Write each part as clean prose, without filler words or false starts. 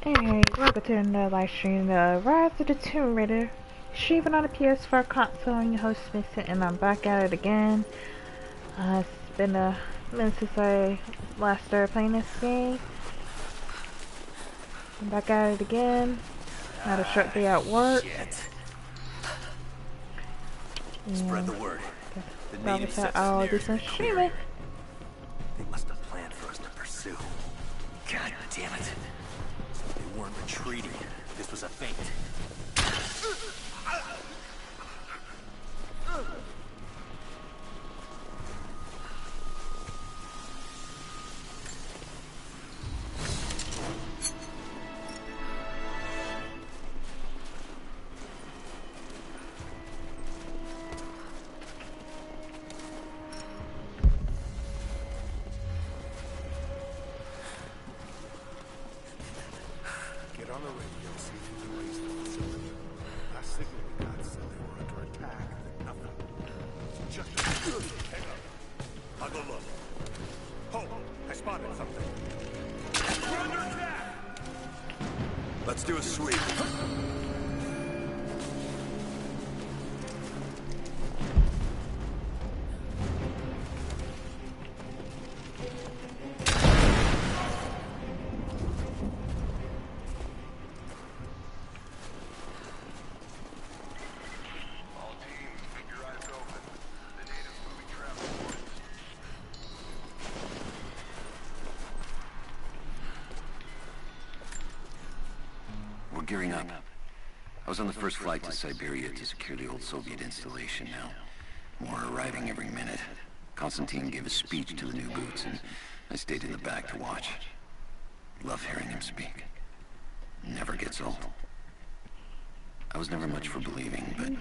Alright, welcome to another live stream of Rise of the Tomb Raider. Streaming on the PS4 console, I'm your host Mystic, and I'm back at it again. It's been a minute since I last started playing this game. I'm back at it again. Had a short day at work. Spread the word. The natives I'll do some streaming. They must have planned for us to pursue. God damn it. They weren't retreating. This was a feint. Let's do a sweep. Gearing up. I was on the first flight to Siberia to secure the old Soviet installation now. More arriving every minute. Konstantin gave a speech to the new boots, and I stayed in the back to watch. Love hearing him speak. Never gets old. I was never much for believing, but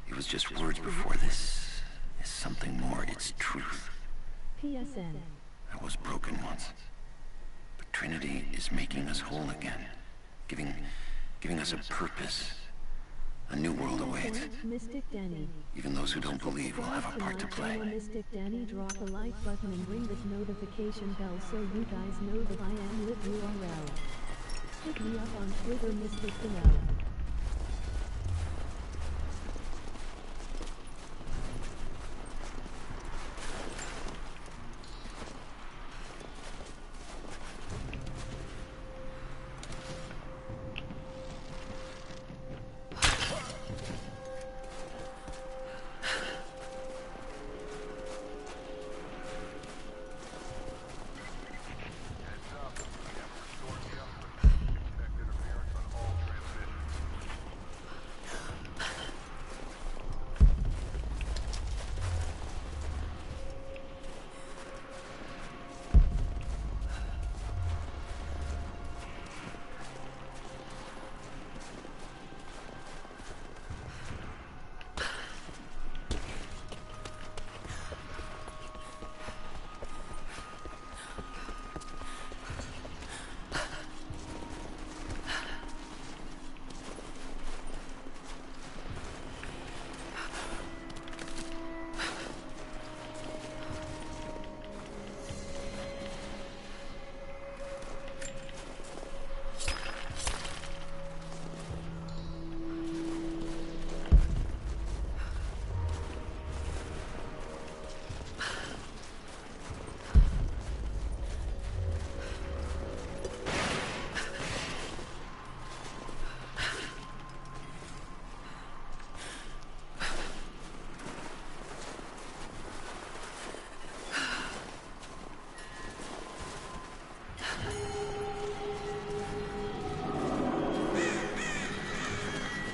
it was just words before. This is something more. It's truth. PSN. I was broken once. But Trinity is making us whole again. Giving us a purpose. A new world awaits. MysticDani. Even those who don't believe will have a part to play. MysticDani, drop a like button and ring this notification bell so you guys know that I am lit URL. Hit me up on Twitter, MysticDani.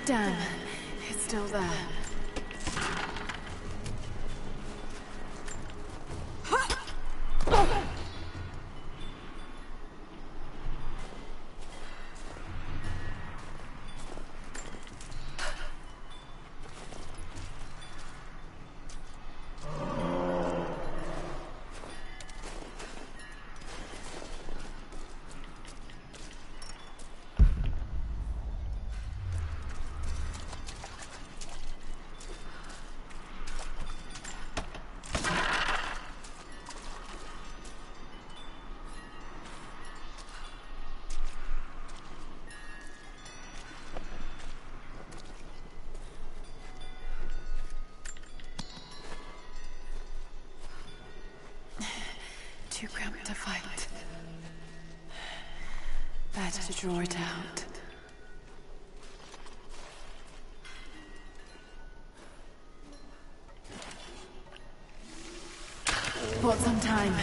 Damn, it's still there. got to fight. Better to draw it out. Bought some time.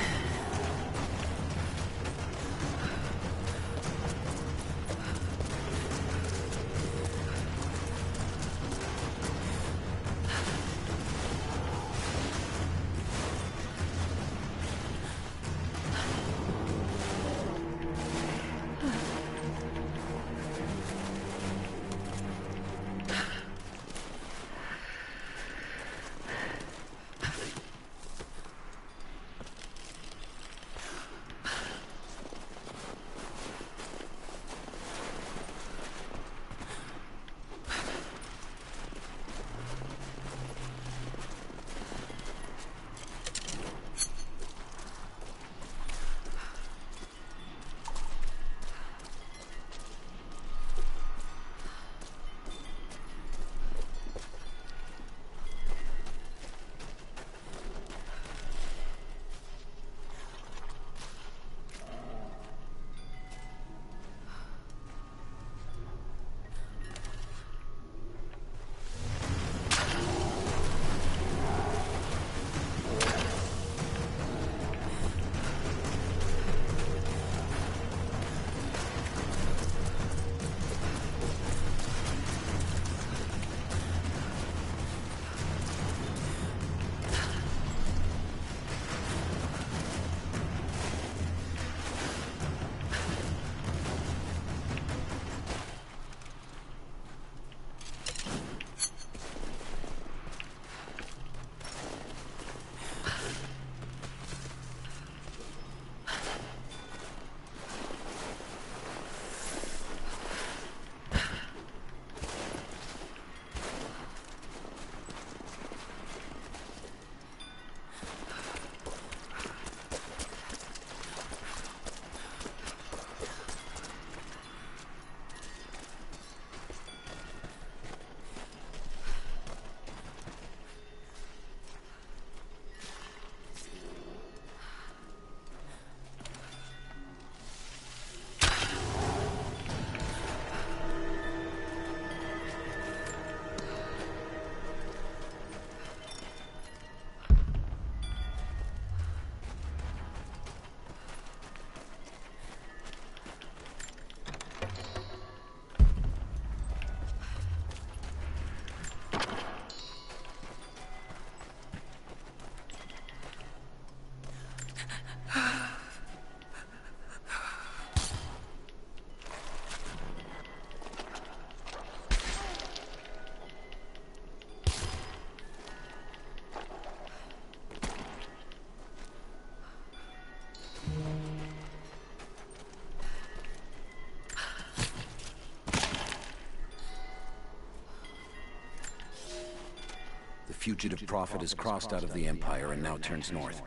The fugitive prophet has crossed out of the Empire and now turns north.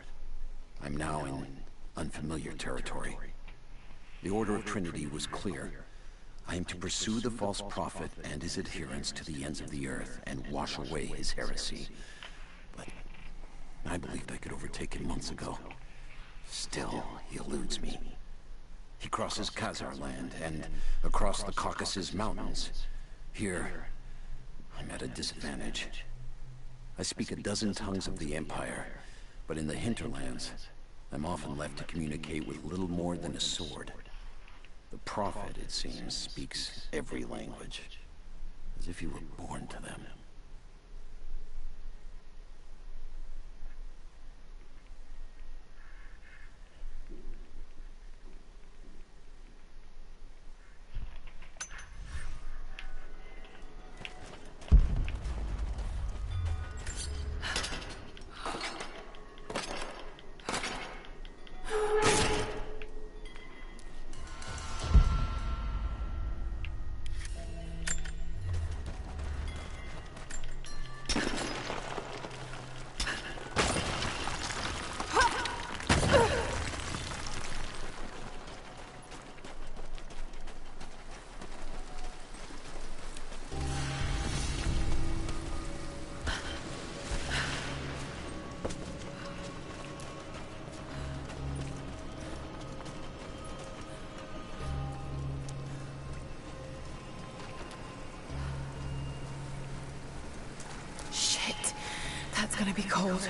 I'm now in unfamiliar territory. The Order of Trinity was clear. I am to pursue the false prophet and his adherents to the ends of the earth and wash away his heresy. But I believed I could overtake him months ago. Still, he eludes me. He crosses Khazar land and across the Caucasus Mountains. Here, I'm at a disadvantage. I speak a dozen tongues of the Empire, but in the hinterlands, I'm often left to communicate with little more than a sword. The prophet, it seems, speaks every language, as if he were born to them. gonna be cold.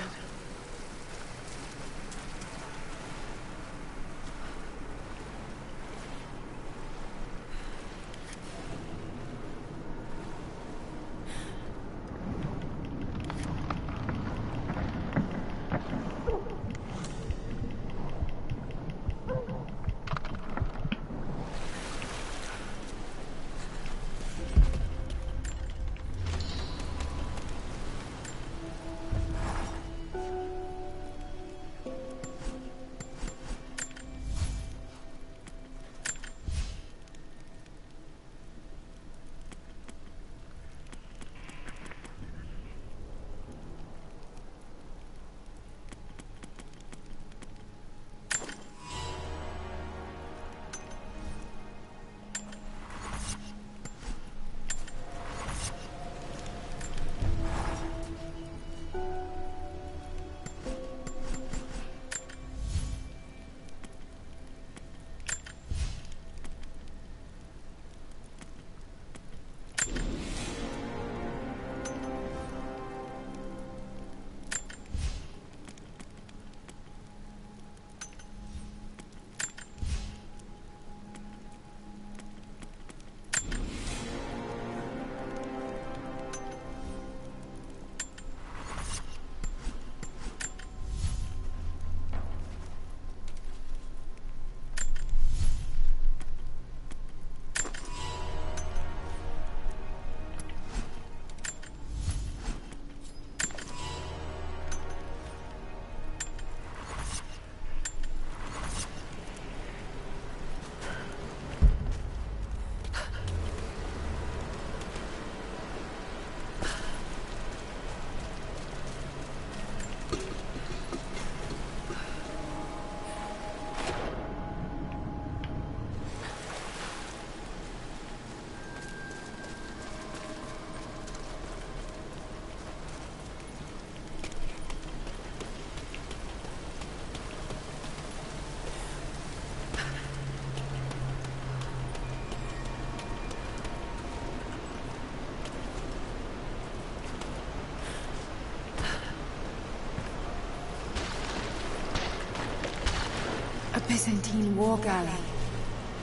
A Byzantine war galley.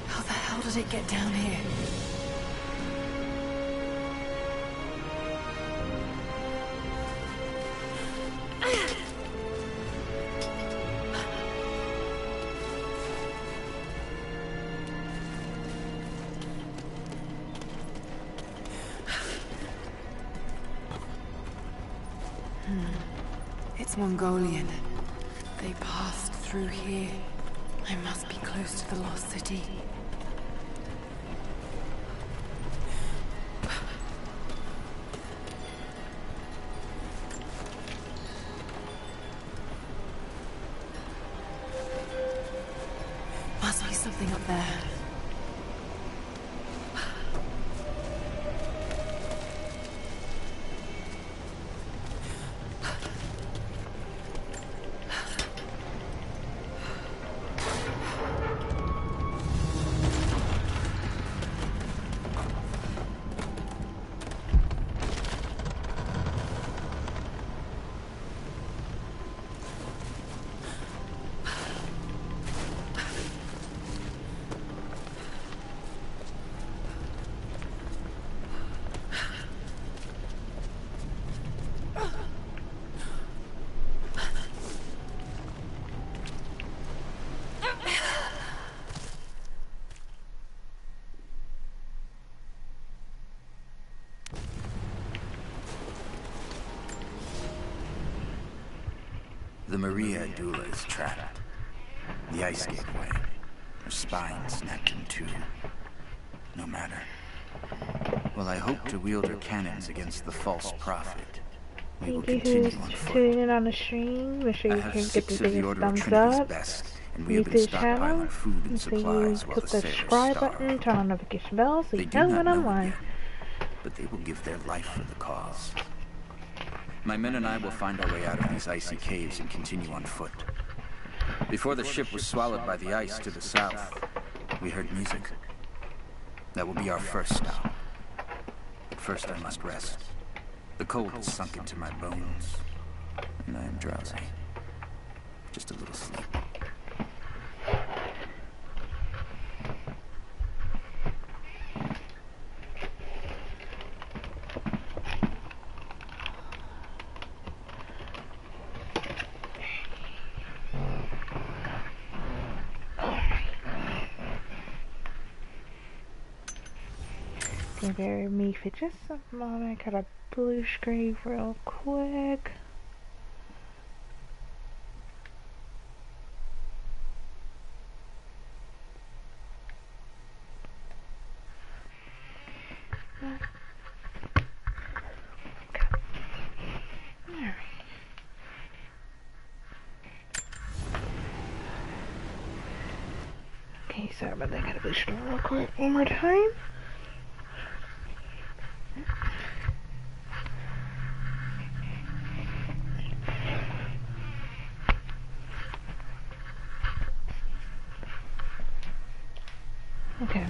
How the hell did it get down here? It's Mongolian. They passed through here. I must be close to the lost city. Must be something up there. The Maria Dula is trapped. The ice gave way. Her spine snapped in two. No matter. Well, I hope to wield her cannons against the false prophet. We will Thank you continue who's on foot. tuning in on the stream. Make sure I you have can get 6 the of the biggest Order of thumbs Trinity's up. best, and we have YouTube been channel. stockpiling food and Make sure you supplies while click the the sailors subscribe starve. button, turn on notification bell so They you do know not when know I'm it live. yet, but they will give their life for the cause. My men and I will find our way out of these icy caves and continue on foot. Before the ship was swallowed by the ice to the south, we heard music. That will be our first stop. But first I must rest. The cold has sunk into my bones. and I am drowsy. Just a little sleep. Can bear me for just a moment. Got a blue screen real quick. Okay, sorry about that. Gotta blue screen real quick. One more time. Okay.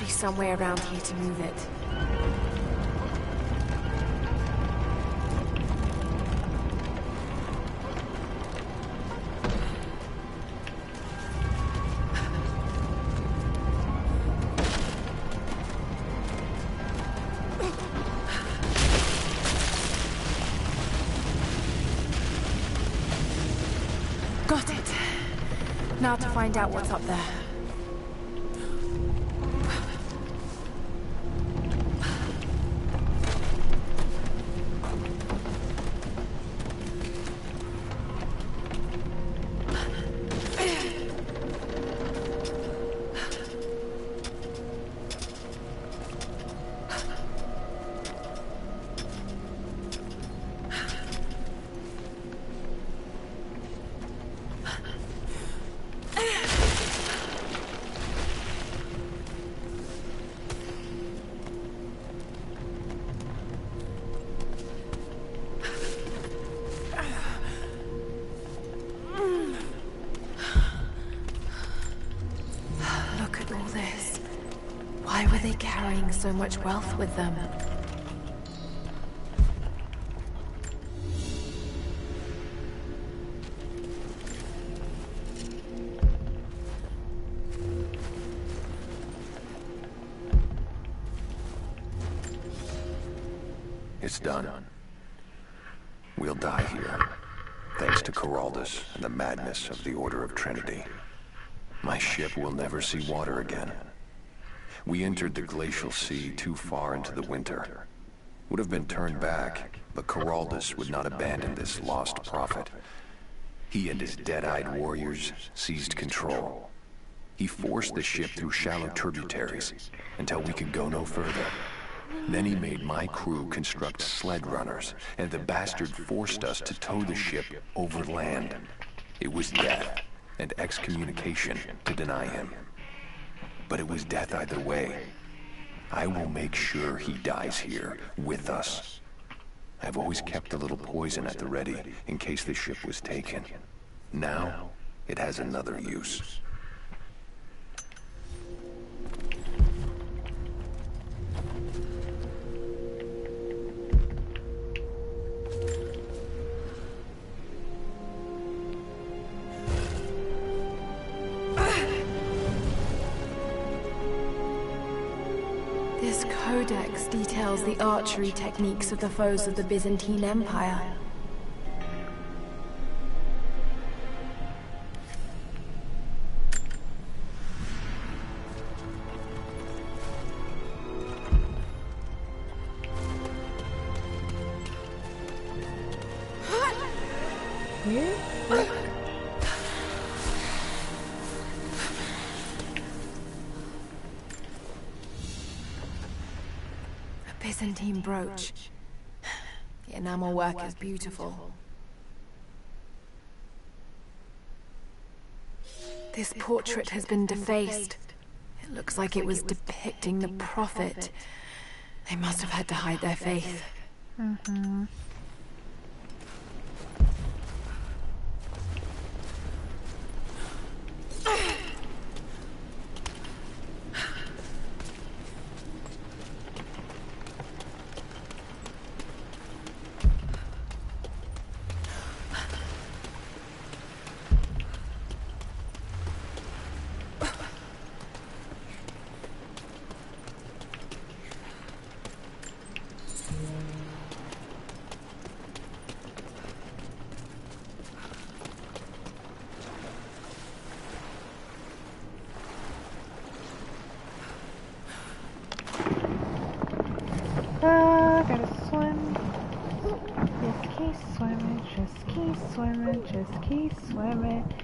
Somewhere around here to move it. Got it. Now to find out what's up there. So much wealth with them. It's done. We'll die here, thanks to Coraldus and the madness of the Order of Trinity. My ship will never see water again. We entered the glacial sea too far into the winter. Would have been turned back, but Coraldus would not abandon this lost prophet. He and his dead-eyed warriors seized control. He forced the ship through shallow tributaries until we could go no further. Then he made my crew construct sled runners, and the bastard forced us to tow the ship over land. It was death and excommunication to deny him. But it was death either way. I will make sure he dies here, with us. I've always kept a little poison at the ready, in case the ship was taken. Now, it has another use. This codex details the archery techniques of the foes of the Byzantine Empire. Byzantine brooch. The enamel work is beautiful. This portrait has been defaced. It looks like it was depicting the Prophet. They must have had to hide their faith. Mm-hmm. Gotta swim. Just keep swimming, just keep swimming, just keep swimming.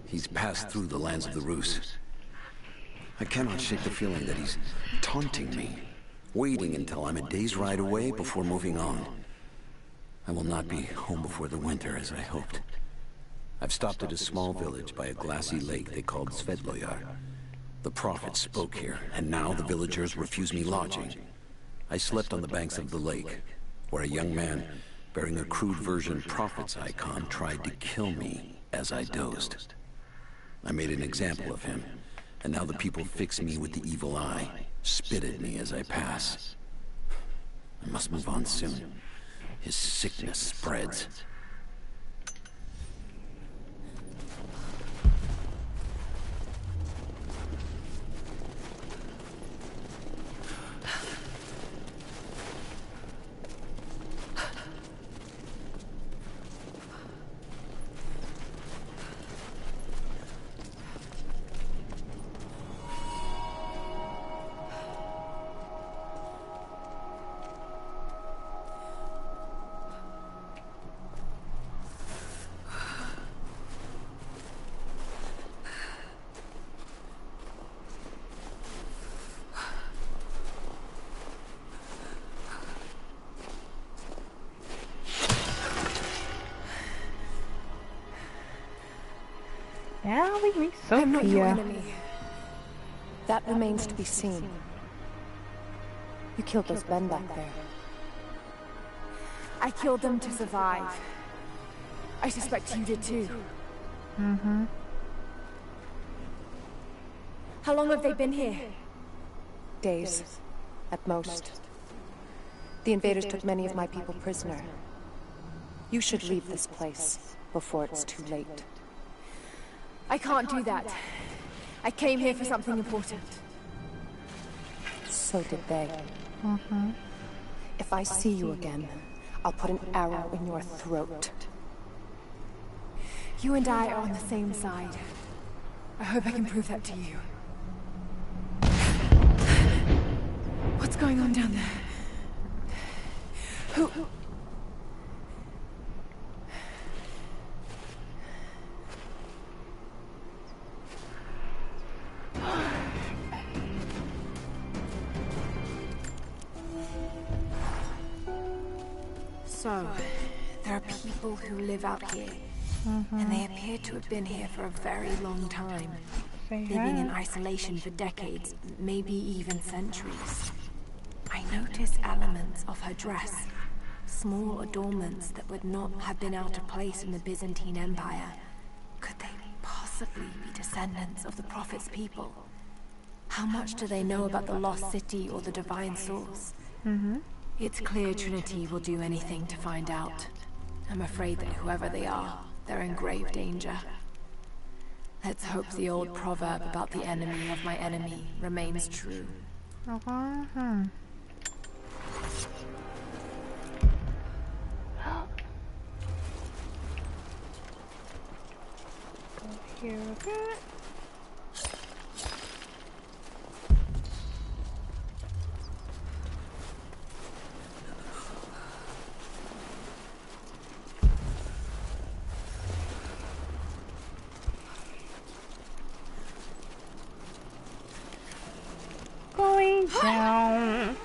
He's passed through the lands of the Rus. I cannot shake the feeling that he's taunting me, waiting until I'm a day's ride away before moving on. I will not be home before the winter as I hoped. I've stopped at a small village by a glassy lake they called Svetloyar. The Prophet spoke here, and now the villagers refuse me lodging. I slept on the banks of the lake, where a young man, bearing a crude version Prophet's icon, tried to kill me as I dozed. I made an example of him, and now the people fix me with the evil eye, spit at me as I pass. I must move on soon. His sickness spreads. Now we meet I'm not your Sophia. enemy. That remains to be seen. You killed those men back there. I killed them to survive. I suspect you did too. Mm-hmm. How long have they been here? Days, at most. The invaders took many of my people prisoner. You should leave this place before it's too late. I can't do that. I came here for something important. So did they. Mm-hmm. If I see you again, I'll put an arrow in your throat. You and I are on the same side. I hope I can prove that to you. What's going on down there? Who... So, there are people who live out here, and they appear to have been here for a very long time, living in isolation for decades, maybe even centuries. I notice elements of her dress, small adornments that would not have been out of place in the Byzantine Empire. Could they possibly be descendants of the Prophet's people? How much do they know about the lost city or the divine source? It's clear Trinity will do anything to find out. I'm afraid that whoever they are, they're in grave danger. Let's hope the old proverb about the enemy of my enemy remains true. Here a bit. Down.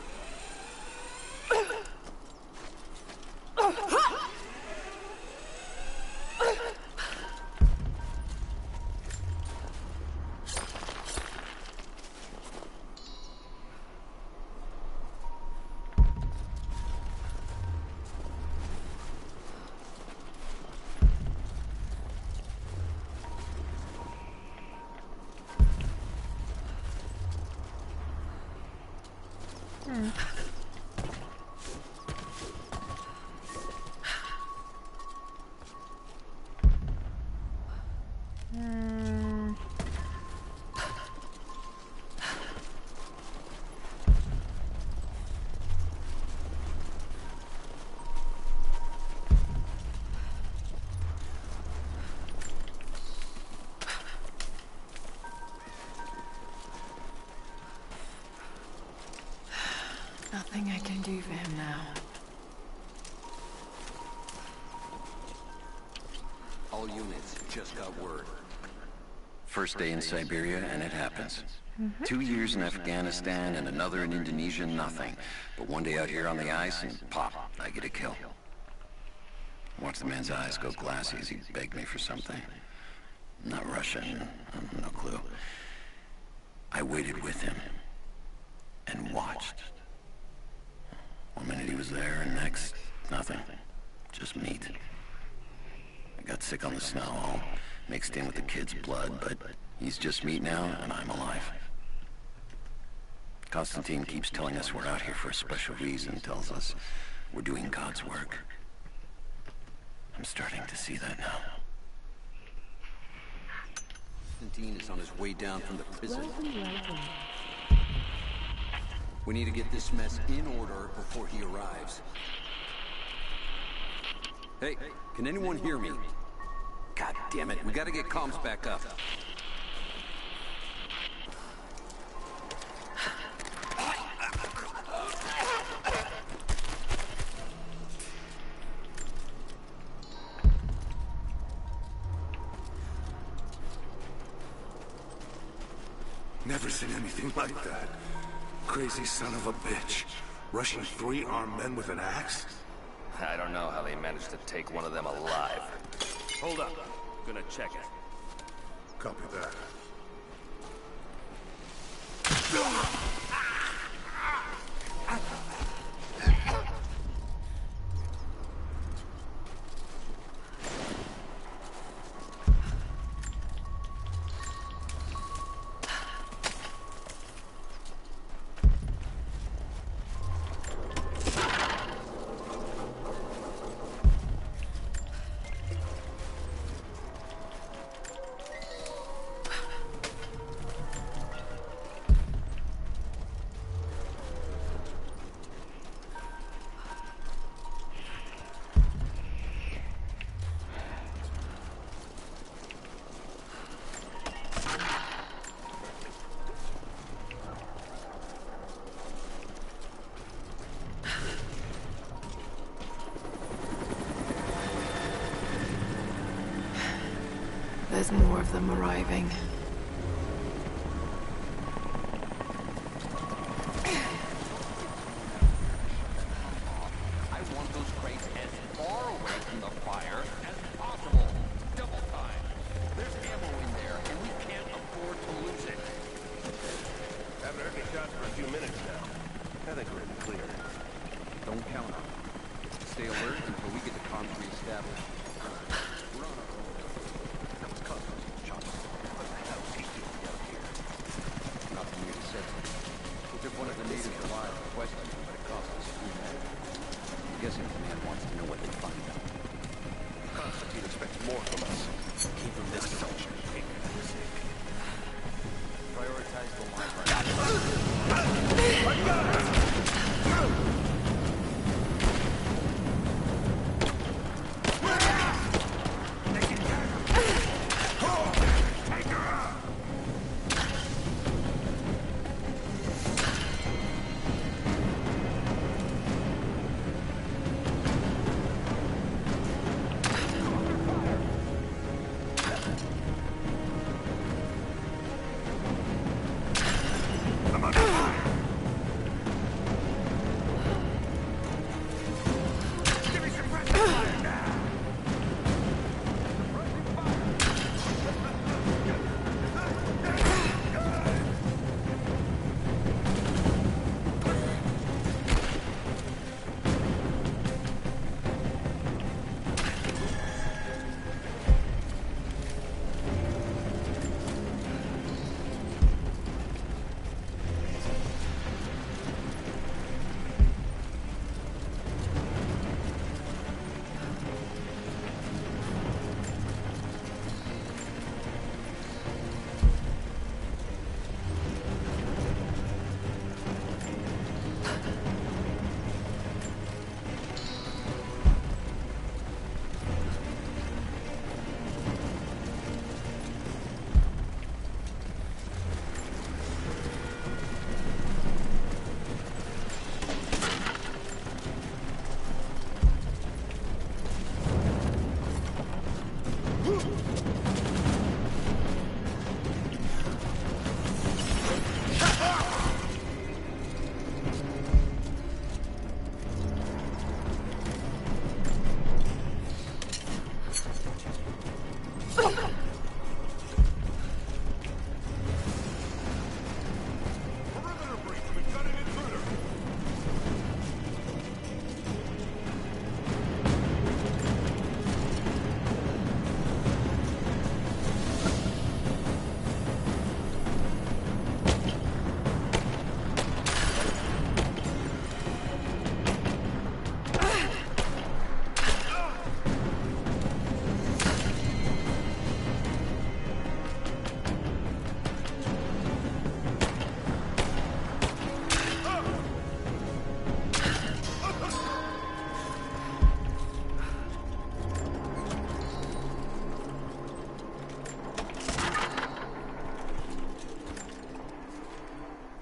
Nothing I can do for him now. All units just got word. First day in Siberia, and it happens. 2 years in Afghanistan and another in Indonesia, nothing. But one day out here on the ice, and pop, I get a kill. Watch the man's eyes go glassy as he begged me for something. Not Russian, no clue. I waited with him and watched. One minute he was there, and next, nothing. Just meat. I got sick on the snow, all mixed in with the kid's blood, but he's just meat now, and I'm alive. Constantine keeps telling us we're out here for a special reason, tells us we're doing God's work. I'm starting to see that now. Constantine is on his way down from the prison. Welcome. We need to get this mess in order before he arrives. Hey, can anyone hear me? God damn it, we gotta get comms back up. Never seen anything like that. Crazy son of a bitch. Rushing 3 armed men with an axe? I don't know how they managed to take one of them alive. Hold up. Gonna check it. Copy that. There's more of them arriving. I want those crates as far away from the fire as possible. Double time. There's ammo in there, and we can't afford to lose it. Haven't heard any shots for a few minutes now. I think we're in the clear. Don't count on it. Stay alert until we get the comms reestablished. We're on our own. That was customs shots. What the hell is he doing out here? Not for me to say. We took one of the natives alive and questioned him, but it cost us 3 men. I'm guessing the man wants to know what they find out. Constantine expects more from us. Keep him this soldier. Prioritize the line.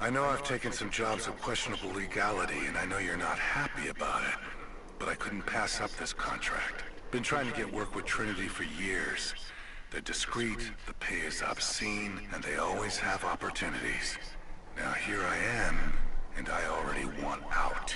I know I've taken some jobs of questionable legality, and I know you're not happy about it. But I couldn't pass up this contract. Been trying to get work with Trinity for years. They're discreet, the pay is obscene, and they always have opportunities. Now here I am, and I already want out.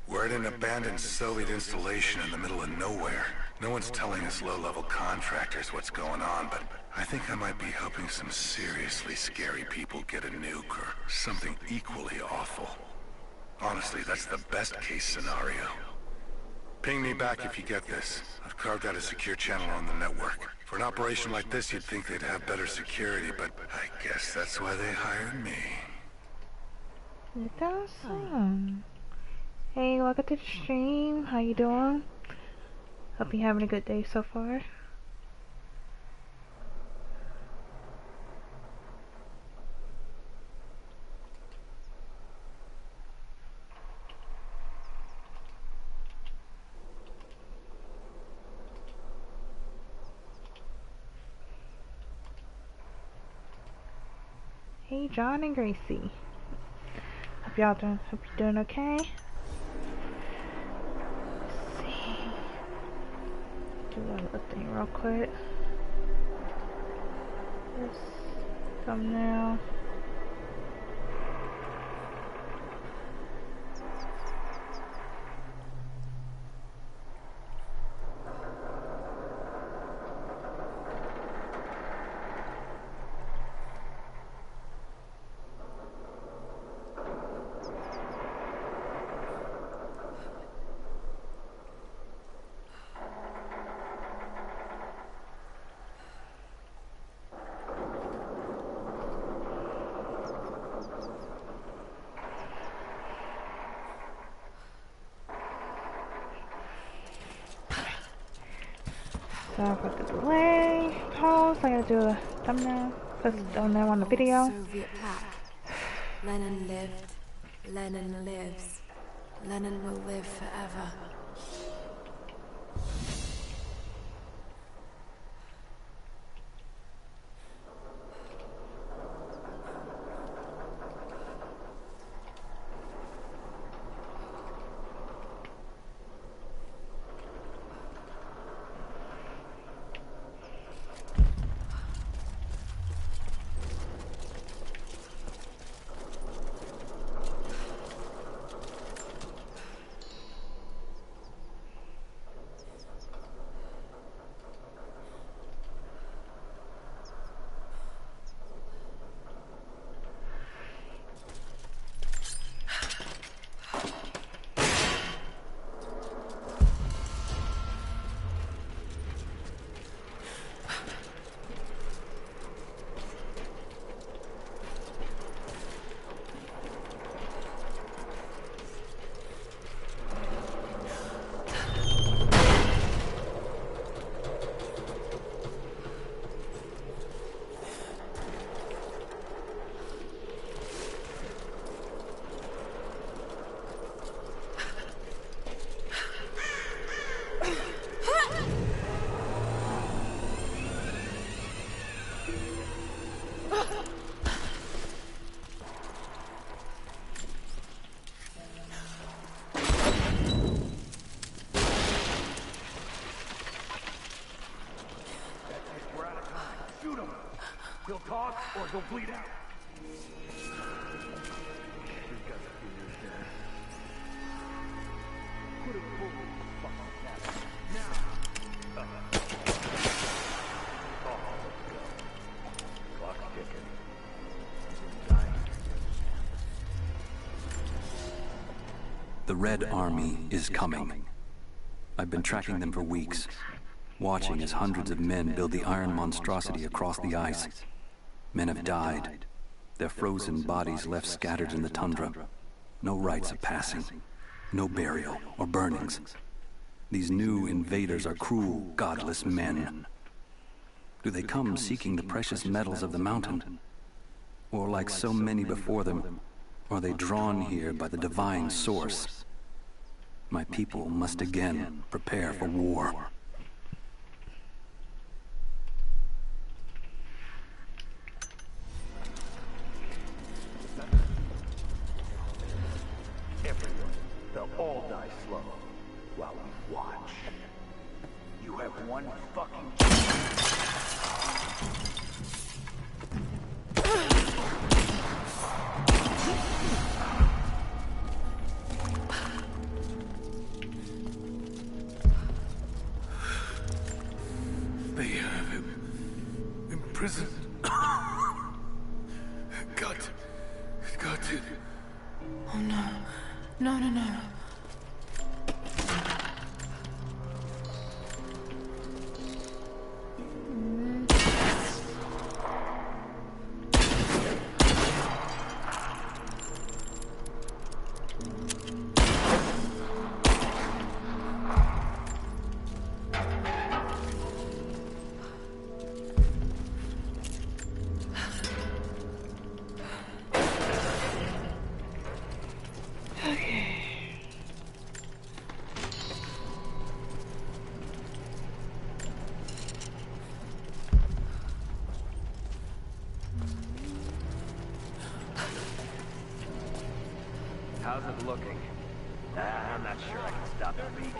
We're at an abandoned Soviet installation in the middle of nowhere. No one's telling us low-level contractors what's going on, but I think I might be helping some seriously scary people get a nuke or something equally awful. Honestly, that's the best-case scenario. Ping me back if you get this. I've carved out a secure channel on the network. For an operation like this, you'd think they'd have better security, but I guess that's why they hired me. That's awesome. Hey, welcome to the stream. How you doing? Hope you're having a good day so far. Hey, John and Gracie. Hope you're doing okay. Let's see. Do a little thing real quick. This thumbnail. Sorry for the delay. Pause. I gotta do a thumbnail. Put the thumbnail on the video. Soviet pact. Lenin lived. Lenin lives. Lenin will live forever. He'll talk or he'll bleed out. The Red Army is coming. I've been tracking them for weeks, watching as hundreds of men build the iron monstrosity across the ice. Men have died, their frozen bodies left scattered in the tundra. No rites of passing, no burial or burnings. These new invaders are cruel, godless men. Do they come seeking the precious metals of the mountain? Or like so many before them, are they drawn here by the divine source? My people must again prepare for war. one fucking... They have him imprisoned. Got it. Oh no. No, no, no. How's it looking? I'm not sure I can stop the leak.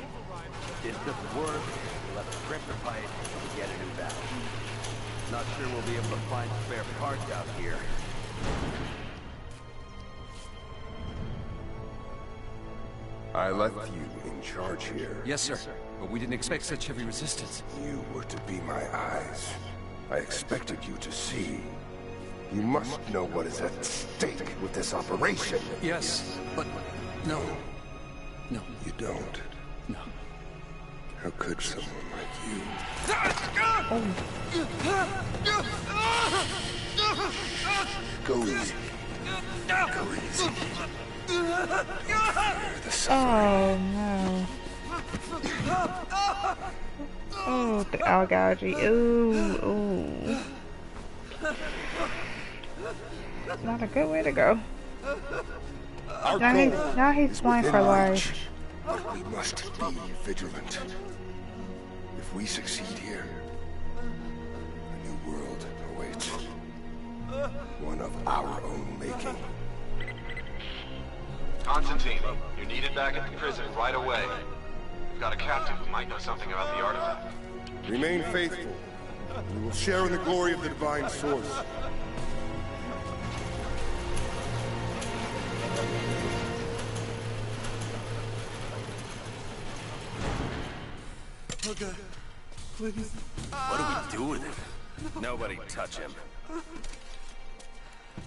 If this doesn't work, we'll have a crimper pipe and get a new valve. Not sure we'll be able to find spare parts out here. I left you in charge here. Yes, sir. But we didn't expect such heavy resistance. You were to be my eyes. I expected you to see. You must know what is at stake with this operation. Yes, but no. No. You don't? No. How could someone like you? Go easy. Go easy. The suffering. Oh, the algae. Ooh. Not a good way to go. Now he's flying for life. But we must be vigilant. If we succeed here, a new world awaits. One of our own making. Constantine, you're needed back at the prison right away. We've got a captain who might know something about the artifact. Remain faithful. We will share in the glory of the divine source. Okay, please. What do we do with it? Nobody touch him.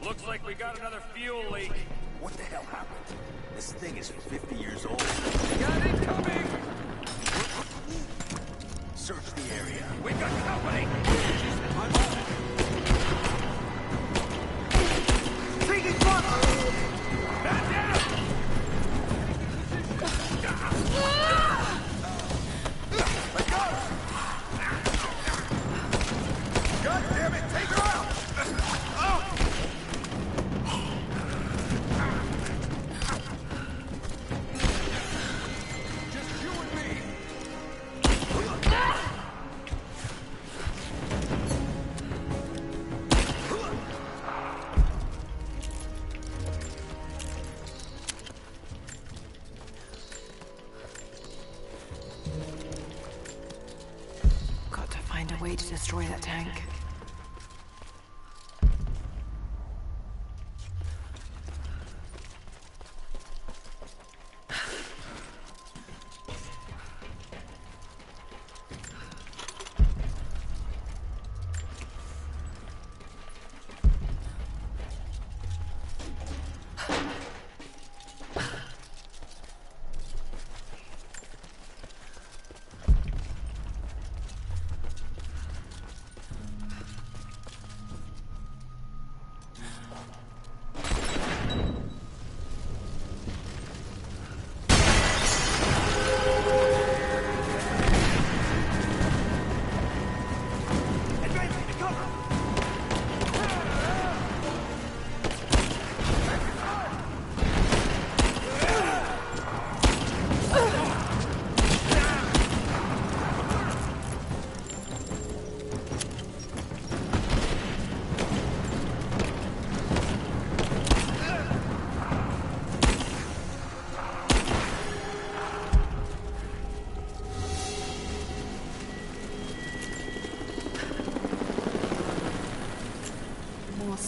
Looks like we got another fuel leak. What the hell happened? This thing is 50 years old. Got it coming! Search the area. We got company! Taking fire! Back down! Let go! God damn it! Take her out! Just you and me! Got to find a way to destroy that tank.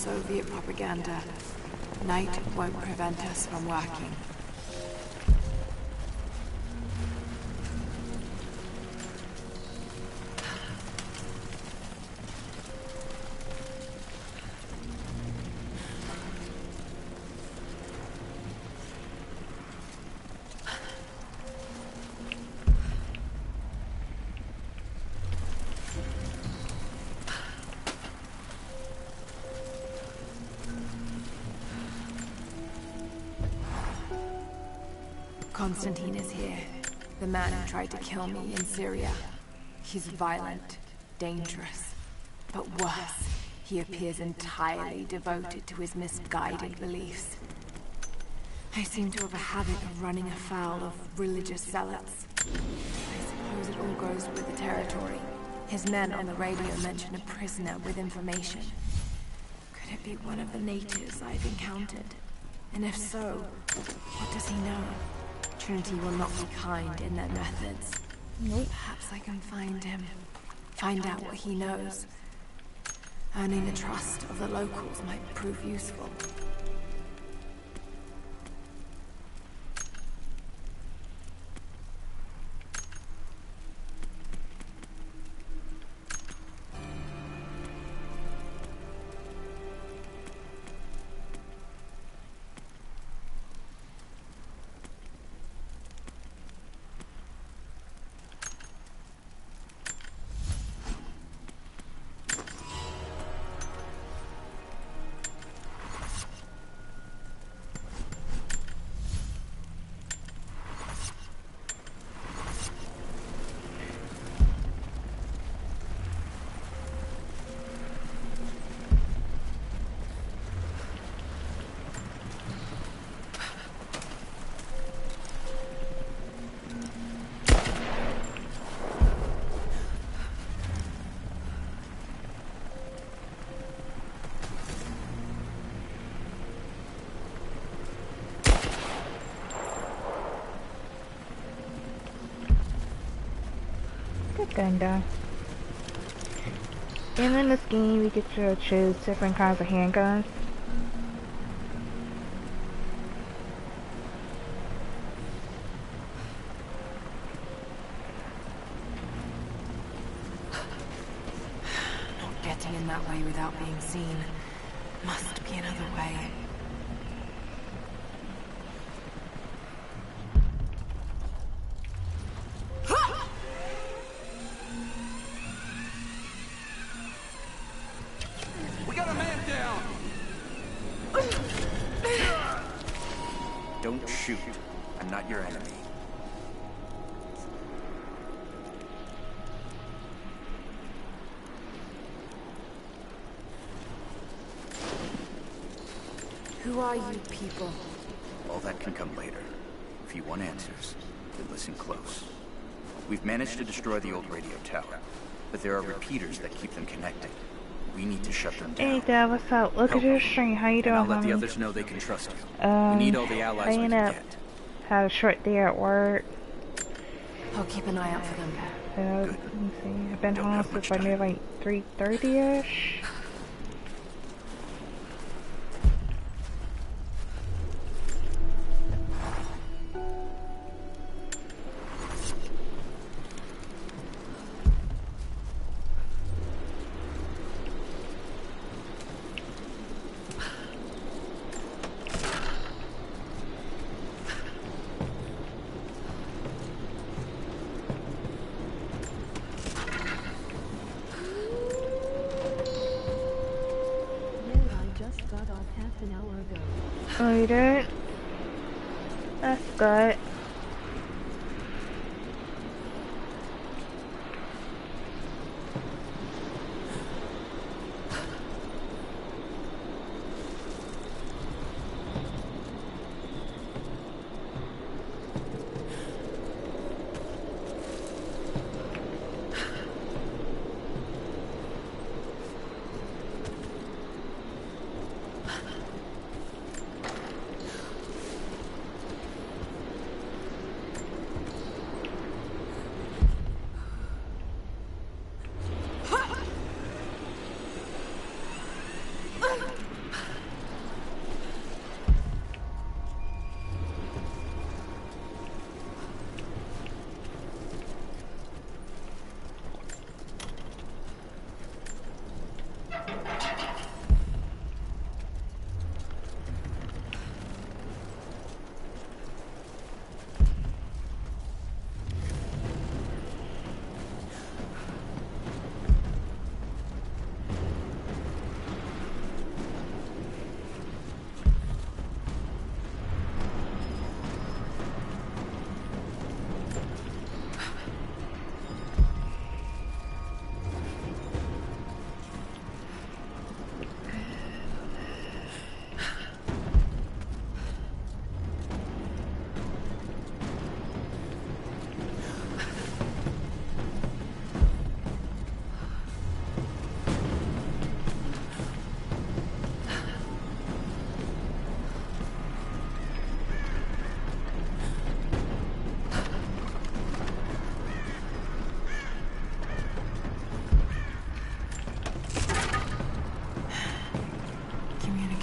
Soviet propaganda. Night won't prevent us from working. Constantine is here. The man who tried to kill me in Syria. He's violent, dangerous, but worse, he appears entirely devoted to his misguided beliefs. I seem to have a habit of running afoul of religious zealots. I suppose it all goes with the territory. His men on the radio mention a prisoner with information. Could it be one of the natives I've encountered? And if so, what does he know? Trinity will not be kind in their methods. Nope. Perhaps I can find him. Find out what he knows. Earning the trust of the locals might prove useful. Kinda. And in this game, you get to choose different kinds of handguns. Not getting in that way without being seen. Must be another way. Don't shoot. I'm not your enemy. Who are you people? All that can come later. If you want answers, then listen close. We've managed to destroy the old radio tower, but there are repeaters that keep them connected. We need to shut them down. Hey Dad, what's up? Look at your stream. How you doing, I'll let the homie? others know they can trust you. We need all the allies we can get. Had a short day at work. I'll keep an eye out for them. Let me see. I've been home since like maybe like 3:30ish. Oh, you did? That's good.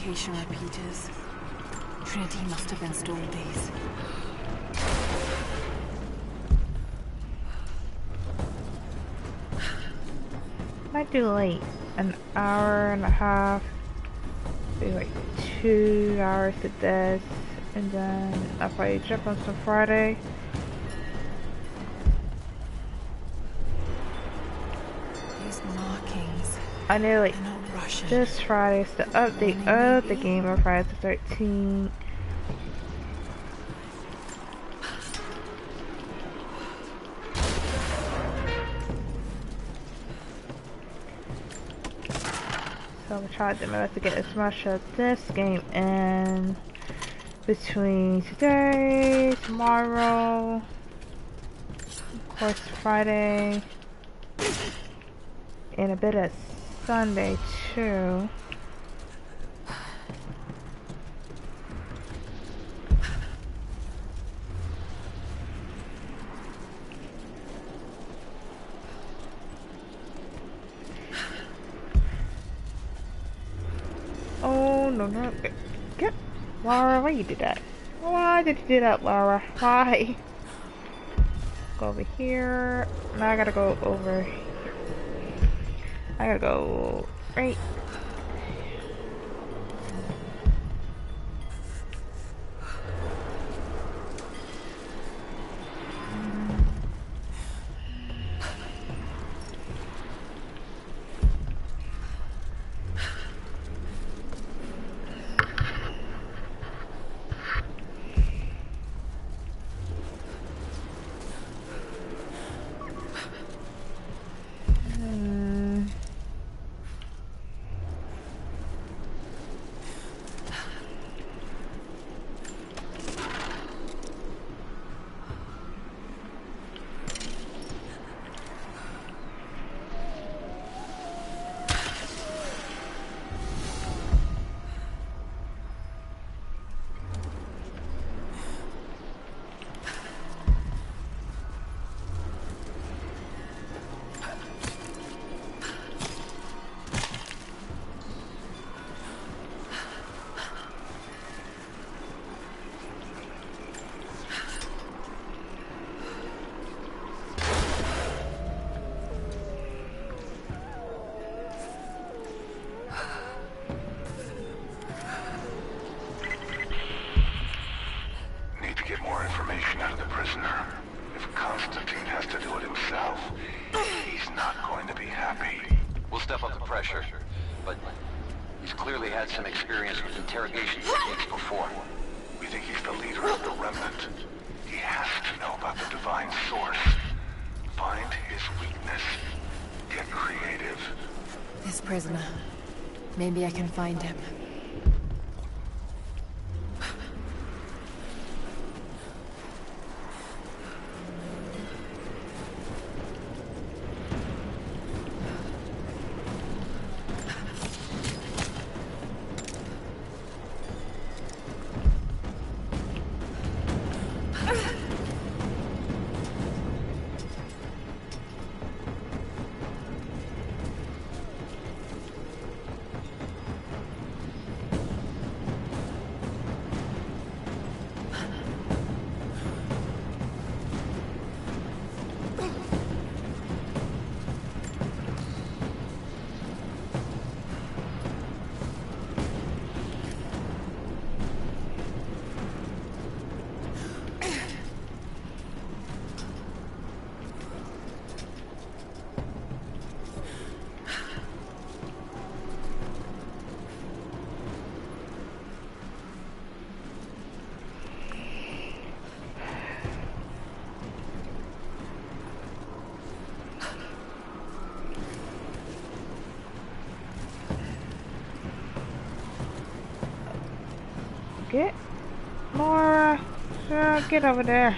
location repeaters. Trinity must have installed these. Might do like an hour and a half, maybe like 2 hours to this, and then I'll probably jump on some Friday. These markings. I know, like Russian. this Friday is the update of the game of Friday the 13th. So I'm trying to remember to get as much of this game in between today, tomorrow, of course Friday, and a bit of Sunday too. Oh no no! Get Laura, why you did that? Why did you do that, Laura? Why? Go over here. Now I gotta go over here. I gotta go right. But he's clearly had some experience with interrogation techniques before. We think he's the leader of the Remnant. He has to know about the Divine Source. Find his weakness. Get creative. This prisoner. Maybe I can find him. Get Mora, get over there.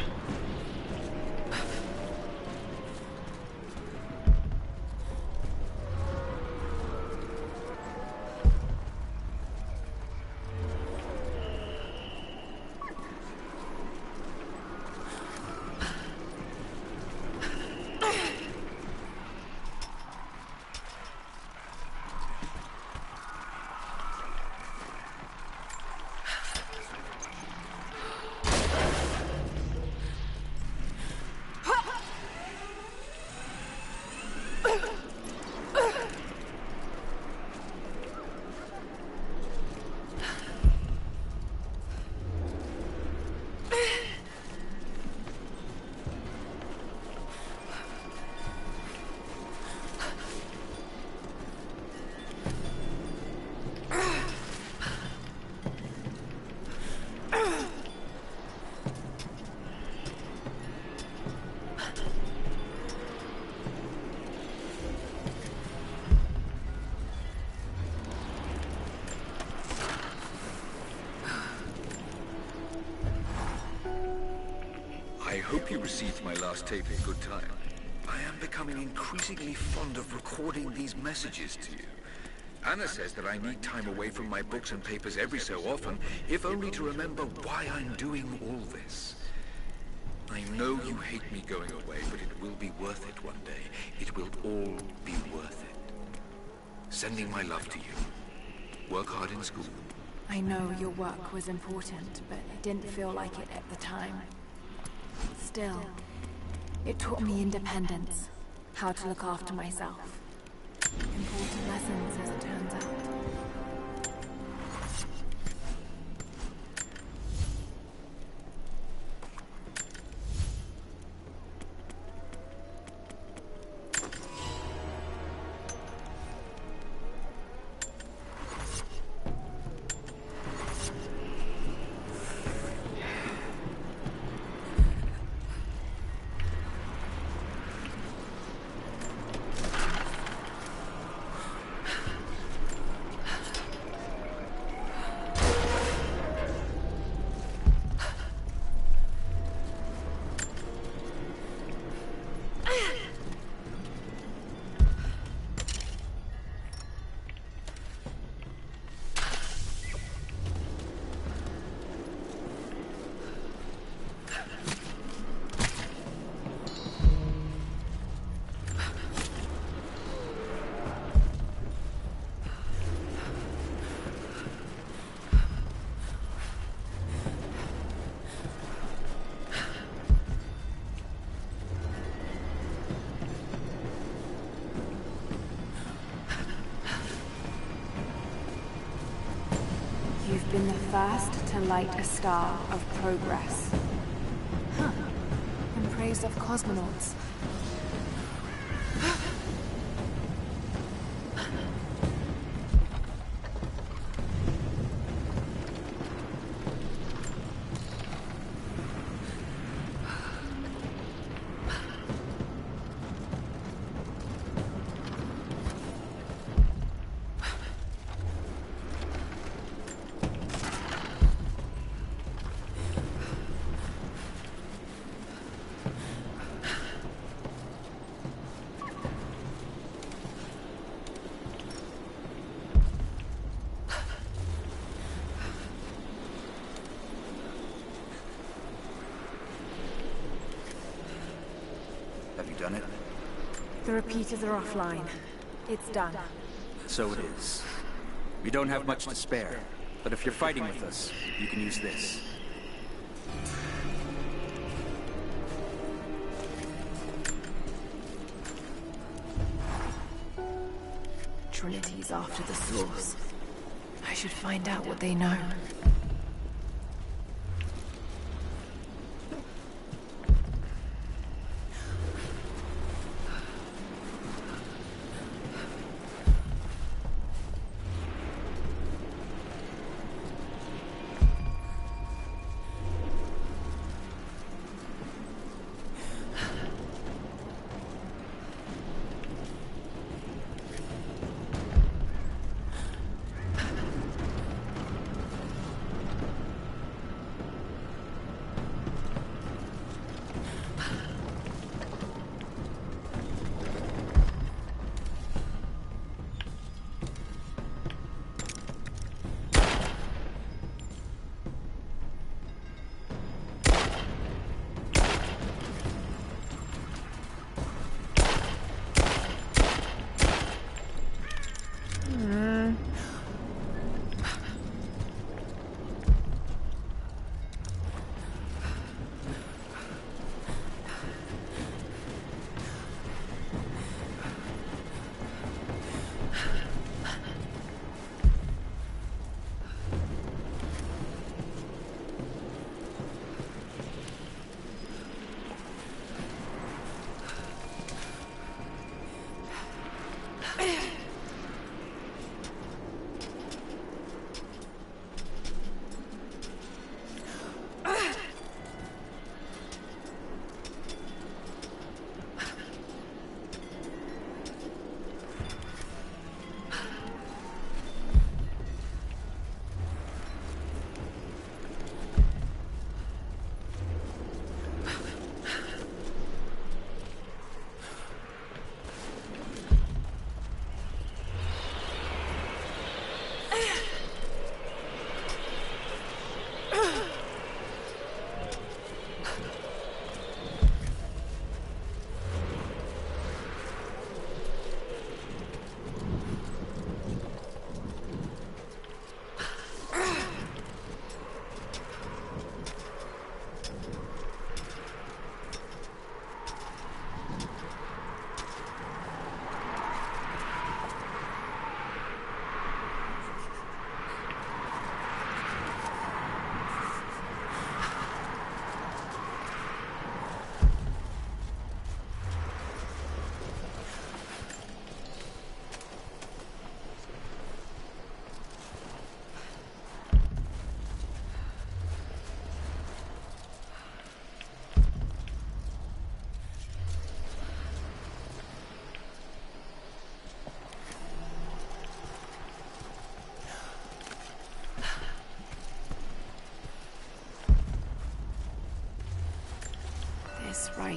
hope you received my last tape in good time. I am becoming increasingly fond of recording these messages to you. Anna says that I need time away from my books and papers every so often, if only to remember why I'm doing all this. I know you hate me going away, but it will be worth it one day. It will all be worth it. Sending my love to you. Work hard in school. I know your work was important, but it didn't feel like it at the time. Still, it taught me independence, how to look after myself. Important lessons, as it turns out. You've been the first to light a star of progress. Huh. In praise of cosmonauts. Have you done it? The repeaters are offline. It's done. So it is. We don't have much to spare, but if you're fighting with us, you can use this. Trinity's after the source. I should find out what they know.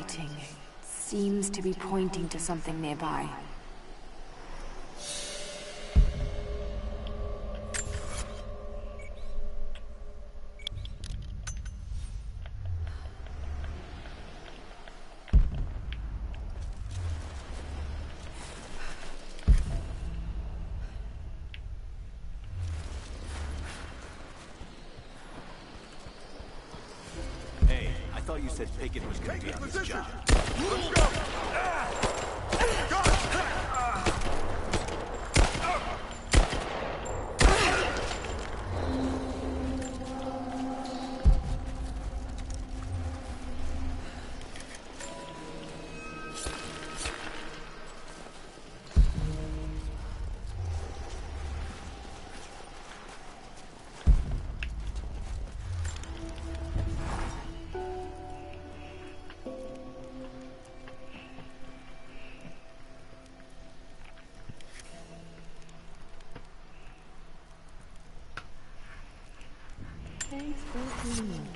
writing seems to be pointing to something nearby. Hey, I thought you said Pickett was going to be on this job. Let's go! Thanks for cleaning.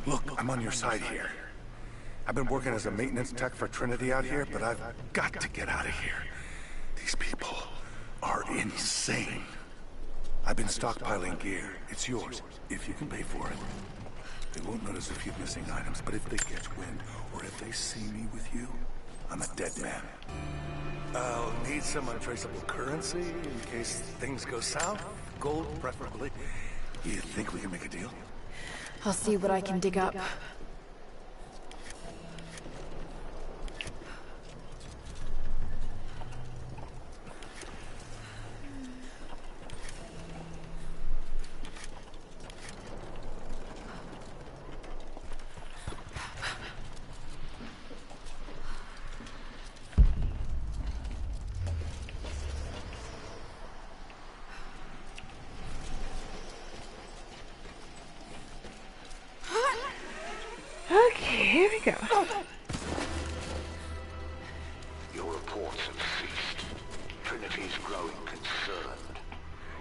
Look, I'm on your side here. I've been working as a maintenance tech for Trinity out here, but I've got to get out of here. These people are insane. I've been stockpiling gear. It's yours, if you can pay for it. They won't notice a few missing items, but if they catch wind, or if they see me with you, I'm a dead man. I'll need some untraceable currency in case things go south. Gold, preferably. You think we can make a deal? I'll see what I can dig up. Okay, here we go. Your reports have ceased. Trinity's growing concerned.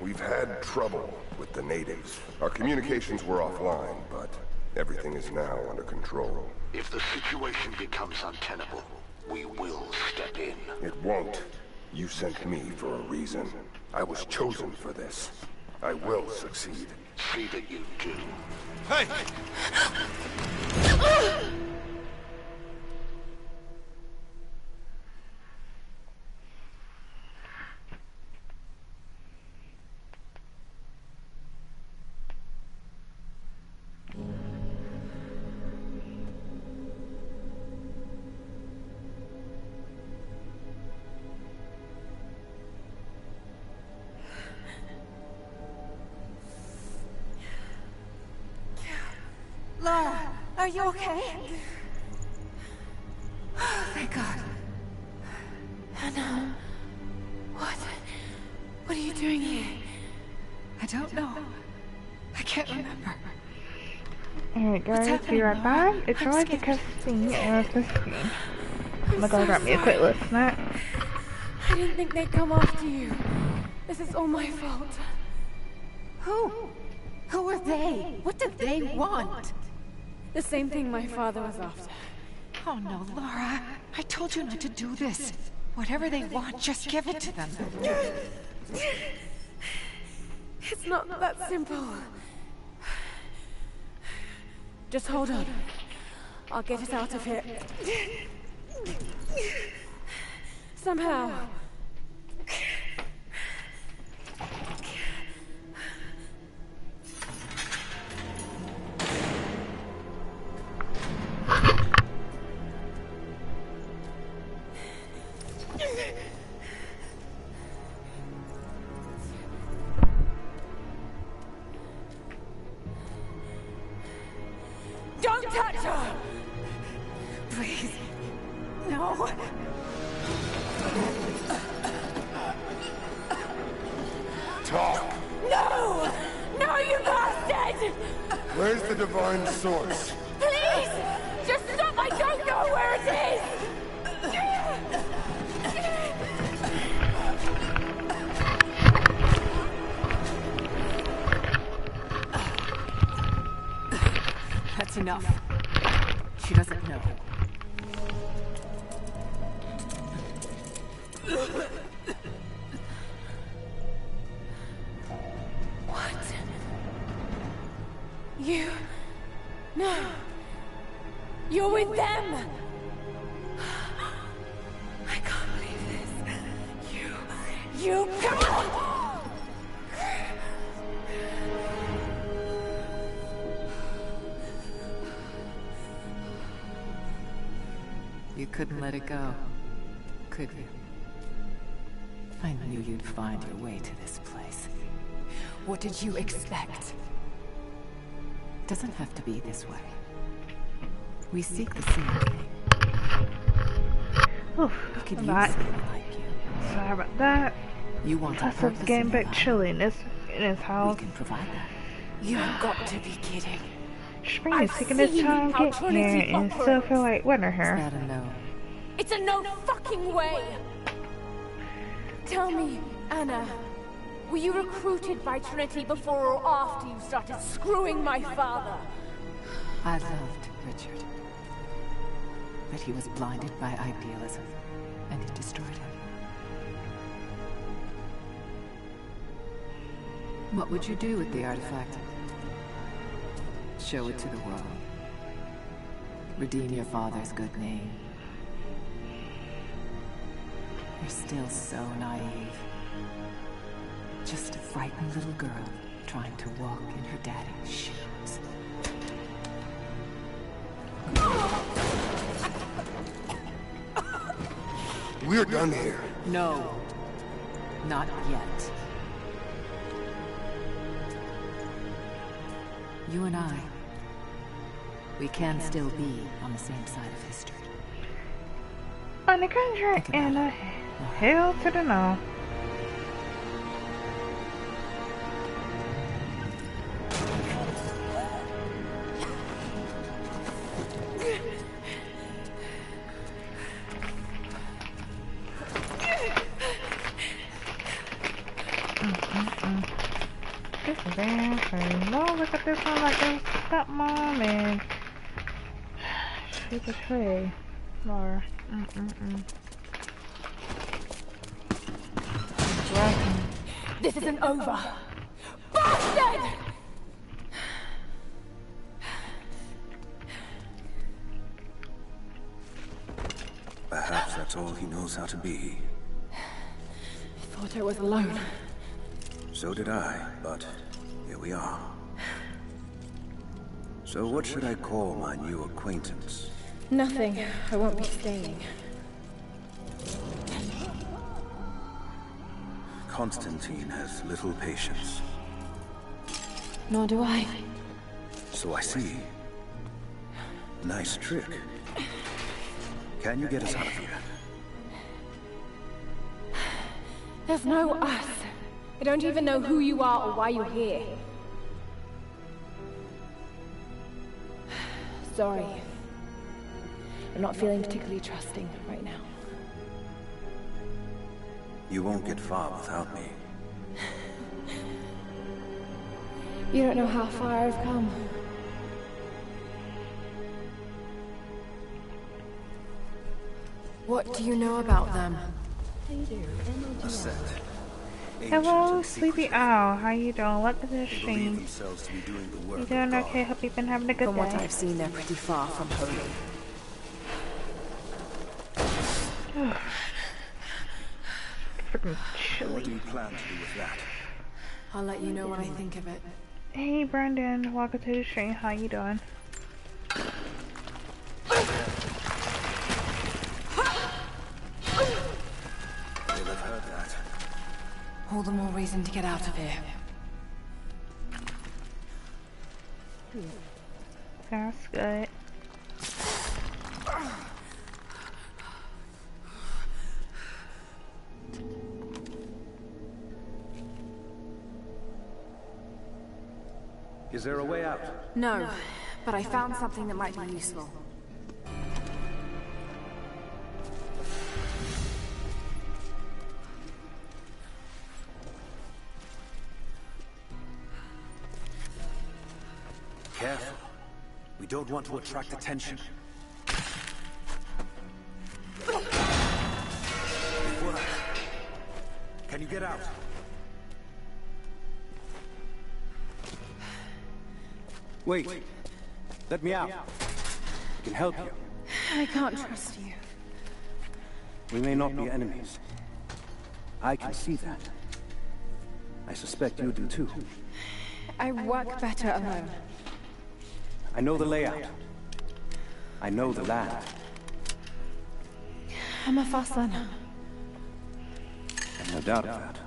We've had trouble with the natives. Our communications were offline, but everything is now under control. If the situation becomes untenable, we will step in. It won't. You sent me for a reason. I was chosen for this. I will succeed. See that you do. Hey! Lara, are you okay? Oh, thank God. Anna, what are you doing here? I don't know. I can't remember. Alright guys, be right back. It's alright because me and the screen. I'm gonna go grab me a quick little snack. I didn't think they'd come after you. This is all my fault. Who? Who are they? What did they want? The same thing my father was after. Oh no, Lara. I told you not to do this. Whatever they want, just give it to them. It's not that simple. Just hold on. I'll get us out of here. Somehow. Don't touch her! Please. No. Tom! Where's the divine source? Please! Just stop! I don't know where it is! That's enough. She doesn't know. What? You... No. You're with them! I can't believe this. You... Come on! You couldn't let it go, could you? I knew you'd find your way to this place. What did you expect? It doesn't have to be this way. We seek the same thing. Oof, We could use not. someone like you. Sorry about that. You want a Plus, purpose it's getting in your back life. chilly in this house. We can provide that. You've got to be kidding. Spring is I've taking its seen time how getting here Trinity and still operates. feel like winter It's here. not a no. It's a no fucking way! Tell me, Anna, were you recruited by Trinity before or after you started screwing my father? I loved Richard. But he was blinded by idealism, and it destroyed him. What would you do with the artifact? Show it to the world. Redeem your father's good name. You're still so naive. Just a frightened little girl trying to walk in her daddy's shoes. We're done here. No. Not yet. You and I, we can still be on the same side of history. On the contract and hell to the no. This is very no, look at this one like their stepmom and she's a tree. Laura. This isn't over! Bastard! Perhaps that's all he knows how to be. I thought I was alone. So did I, but here we are. So what should I call my new acquaintance? Nothing. I won't be staying. Constantine has little patience. Nor do I. So I see. Nice trick. Can you get us out of here? There's no us. I don't even know who you are or why you're here. Sorry. I'm not feeling particularly trusting right now. You won't get far without me. You don't know how far I've come. What do you know about them? A set. Hello, Sleepy Owl. How you doing? Welcome to the Believe stream. themselves to be doing the work You of doing God. okay? Hope you've been having a good From day. what I've seen, they're pretty far from holy. Freaking What do chilly. you plan to do with that? I'll let you know what I think of it. Hey, Brendan. Welcome to the stream. How you doing? They'll have heard that. All the more reason to get out of here. That's good. Is there a way out? No, but I found something that might be useful. Careful. We don't want to attract attention. Before that, can you get out? Wait. Let me out. I can help you. I can't trust you. We may not be enemies. I can see that. I suspect you do too. I work better alone. I know the layout. I know the land. I'm a fast learner. I've no doubt of that.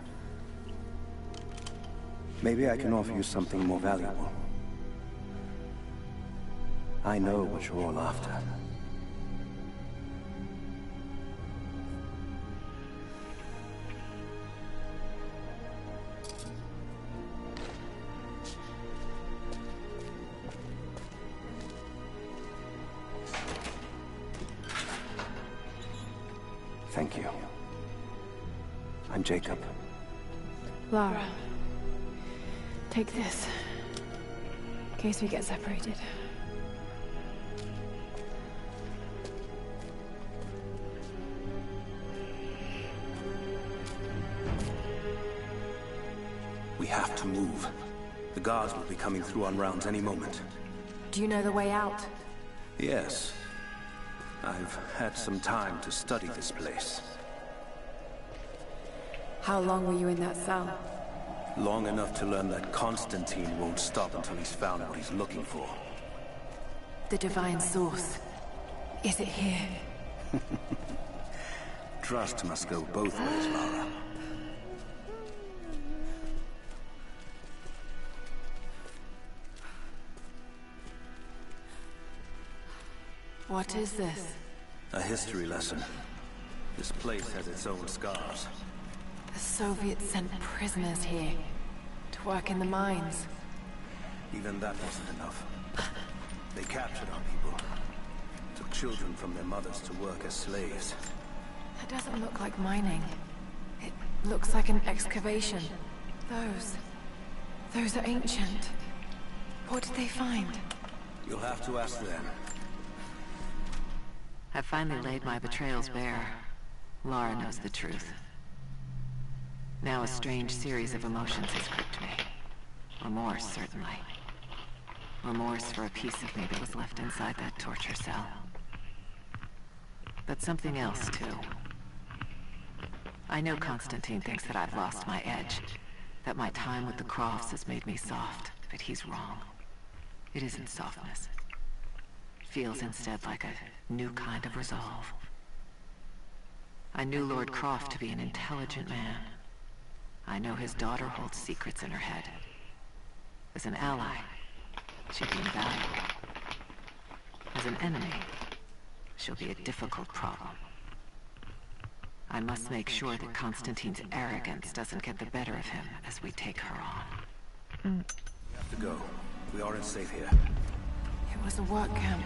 Maybe I can offer you something more valuable. I know what you're all after. Thank you. I'm Jacob. Lara, take this. In case we get separated. We have to move. The guards will be coming through on rounds any moment. Do you know the way out? Yes. I've had some time to study this place. How long were you in that cell? Long enough to learn that Constantine won't stop until he's found what he's looking for. The divine source. Is it here? Trust must go both ways, Lara. What is this? A history lesson. This place has its own scars. The Soviets sent prisoners here to work in the mines. Even that wasn't enough. They captured our people, took children from their mothers to work as slaves. That doesn't look like mining. It looks like an excavation. Those are ancient. What did they find? You'll have to ask them. I've finally laid my betrayals bare. Lara knows the truth. Now a strange series of emotions has gripped me. Remorse, certainly. Remorse for a piece of me that was left inside that torture cell. But something else, too. I know Constantine thinks that I've lost my edge, that my time with the Crofts has made me soft, but he's wrong. It isn't softness. It feels instead like a new kind of resolve. I knew Lord Croft to be an intelligent man. I know his daughter holds secrets in her head. As an ally, she'd be invaluable. As an enemy, she'll be a difficult problem. I must make sure that Constantine's arrogance doesn't get the better of him as we take her on. We have to go. We aren't safe here. It was a work camp.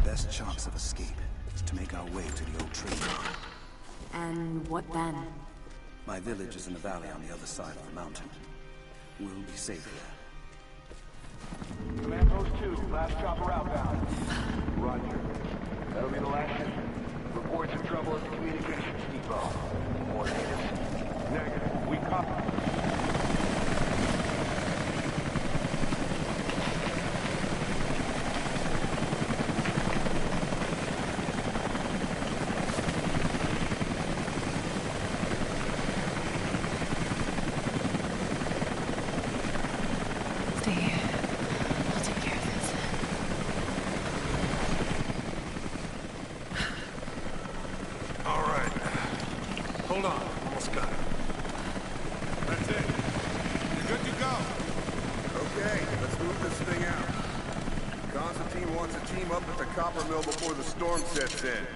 Best chance of escape is to make our way to the old train yard. And what then? My village is in the valley on the other side of the mountain. We'll be safe here. Command Post 2, last chopper outbound. Roger. That'll be the last ship. Reports of trouble at the communications depot. More natives? Negative. We copy. Hold on. wants to team up at the copper mill before the storm sets in.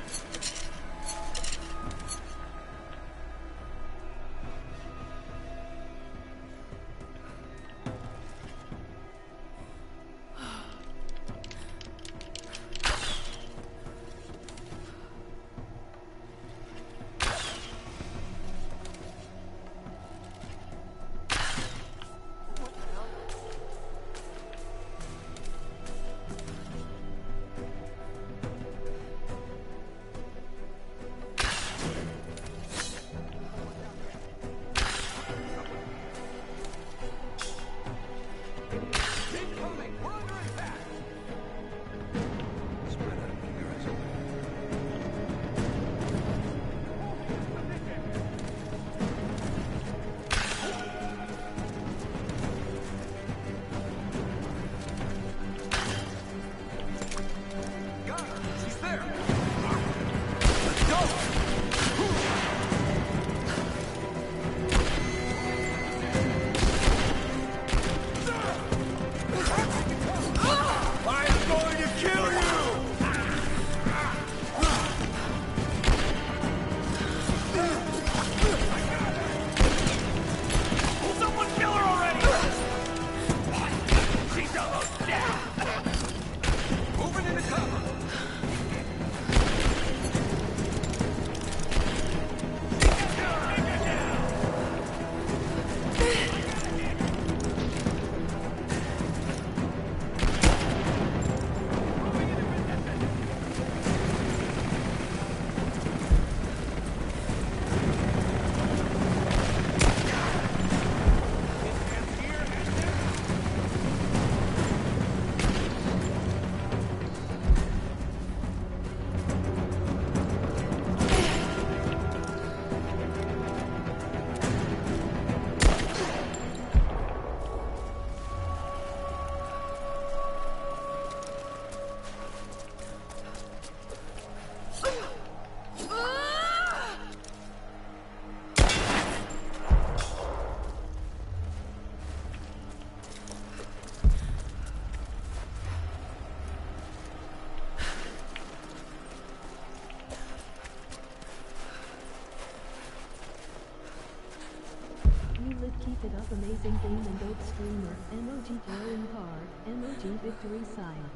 Keep it up, amazing game and dope streamer. MOG glowing card. MOG victory sign.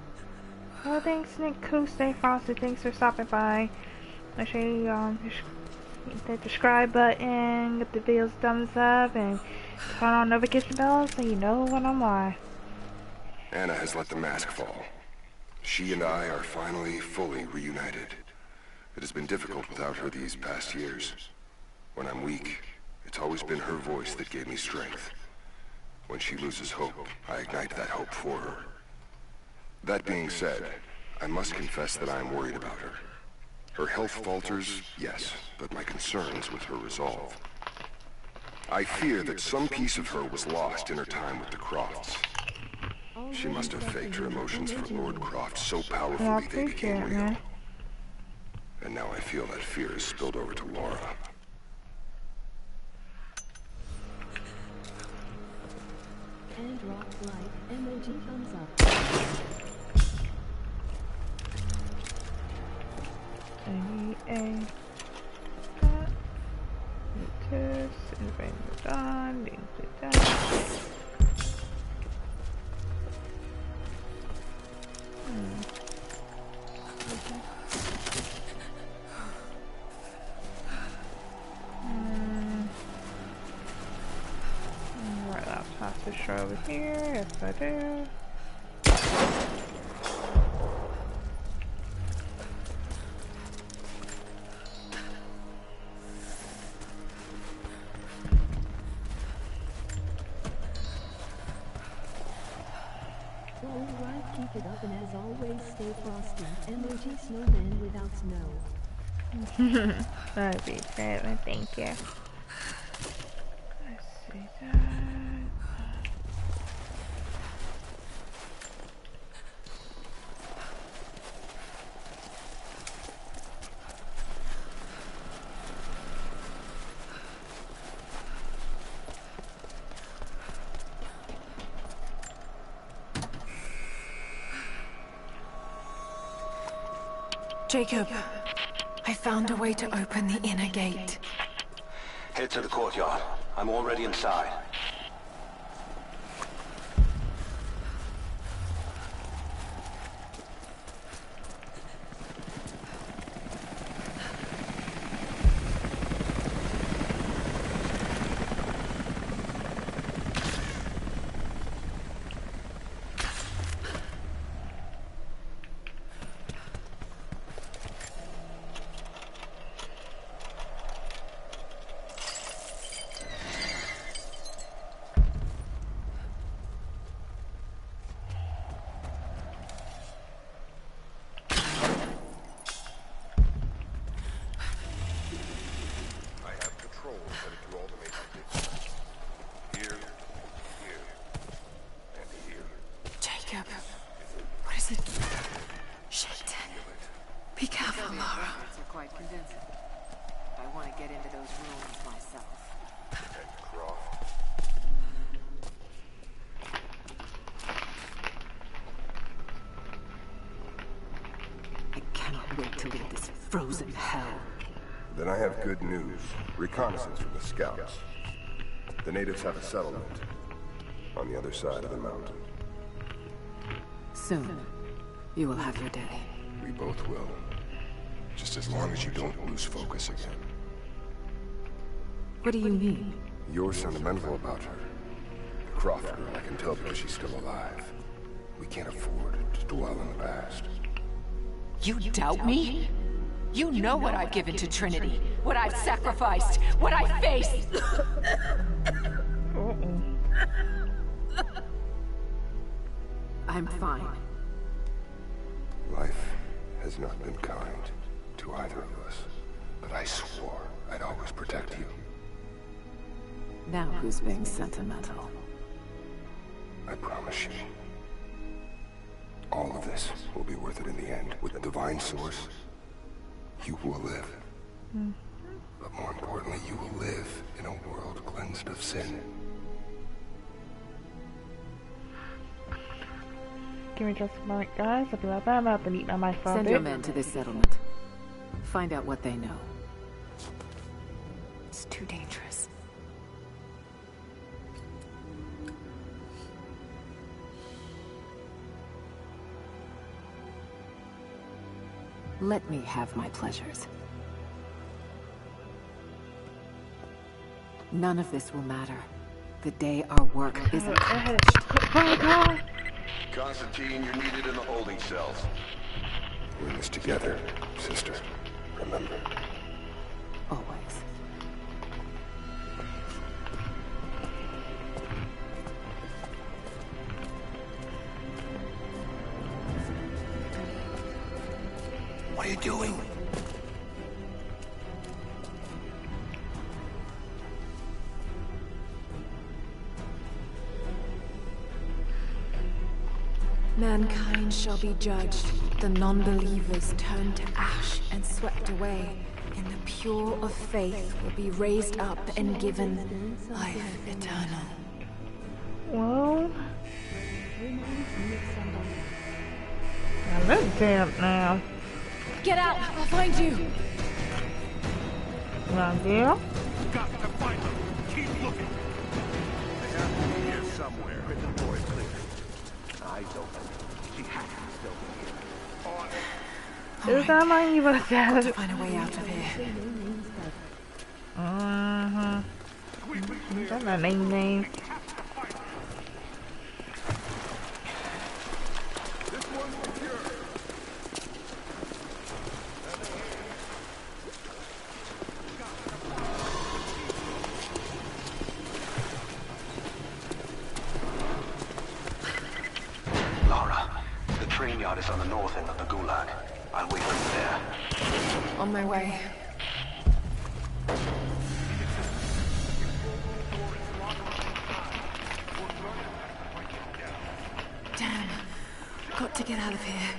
Well, thanks Nick Cool, Stay Frosted. Thanks for stopping by. Make sure you hit the subscribe button, get the videos thumbs up, and turn on notification bells so you know when I'm live. Anna has let the mask fall. She and I are finally fully reunited. It has been difficult without her these past years. When I'm weak, it's always been her voice that gave me strength. When she loses hope, I ignite that hope for her. That being said, I must confess that I am worried about her. Her health falters, yes, but my concerns with her resolve. I fear that some piece of her was lost in her time with the Crofts. She must have faked her emotions for Lord Croft so powerfully they became real. And now I feel that fear has spilled over to Laura. And rock like emoji thumbs up. NEA. Test, invite done, done. Right, I'll toss this show over here. Yes, I do. Alright, keep it up, and as always, stay frosty. Emoji snowman without snow. That'd be great, well, thank you. Let's see that. Jacob, I found a way to open the inner gate. Head to the courtyard. I'm already inside. Jacob, what is it? Shit. Be careful, Lara. It's quite convincing. I want to get into those ruins myself. I cannot wait to leave this frozen hell. Then I have good news. Reconnaissance from the scouts. The natives have a settlement on the other side of the mountain. Soon, you will have your day. We both will. Just as long as you don't lose focus again. What do you mean? You're sentimental about her. The Croft girl, I can tell because she's still alive. We can't afford to dwell in the past. You doubt me? You know what I've given to Trinity, what I've sacrificed, what I faced. I'm fine. Life has not been kind to either of us, but I swore I'd always protect you. Now who's being sentimental? I promise you. All of this will be worth it in the end. With the divine source, you will live. But more importantly, you will live in a world cleansed of sin. Give me just a moment, guys. I'll be right back. I'm about to eat my phone. Send your men to this settlement. Find out what they know. It's too dangerous. Let me have my pleasures. None of this will matter. The day our work is accomplished. Constantine, you're needed in the holding cells. We're in this together, sister. Remember. Always. What are you doing? Mankind shall be judged, the non-believers turned to ash and swept away, and the pure of faith will be raised up and given life eternal. Well, I look damp now. Get out! I'll find you! Well, deal? Got to find them. Keep looking. They have to be here somewhere. The door is clear. Eyes open. She has to still be here. Is that my evil Got to find a way out of here. That's my name. Is on the north end of the Gulag. I'll wait for you there. On my way. Damn. Got to get out of here.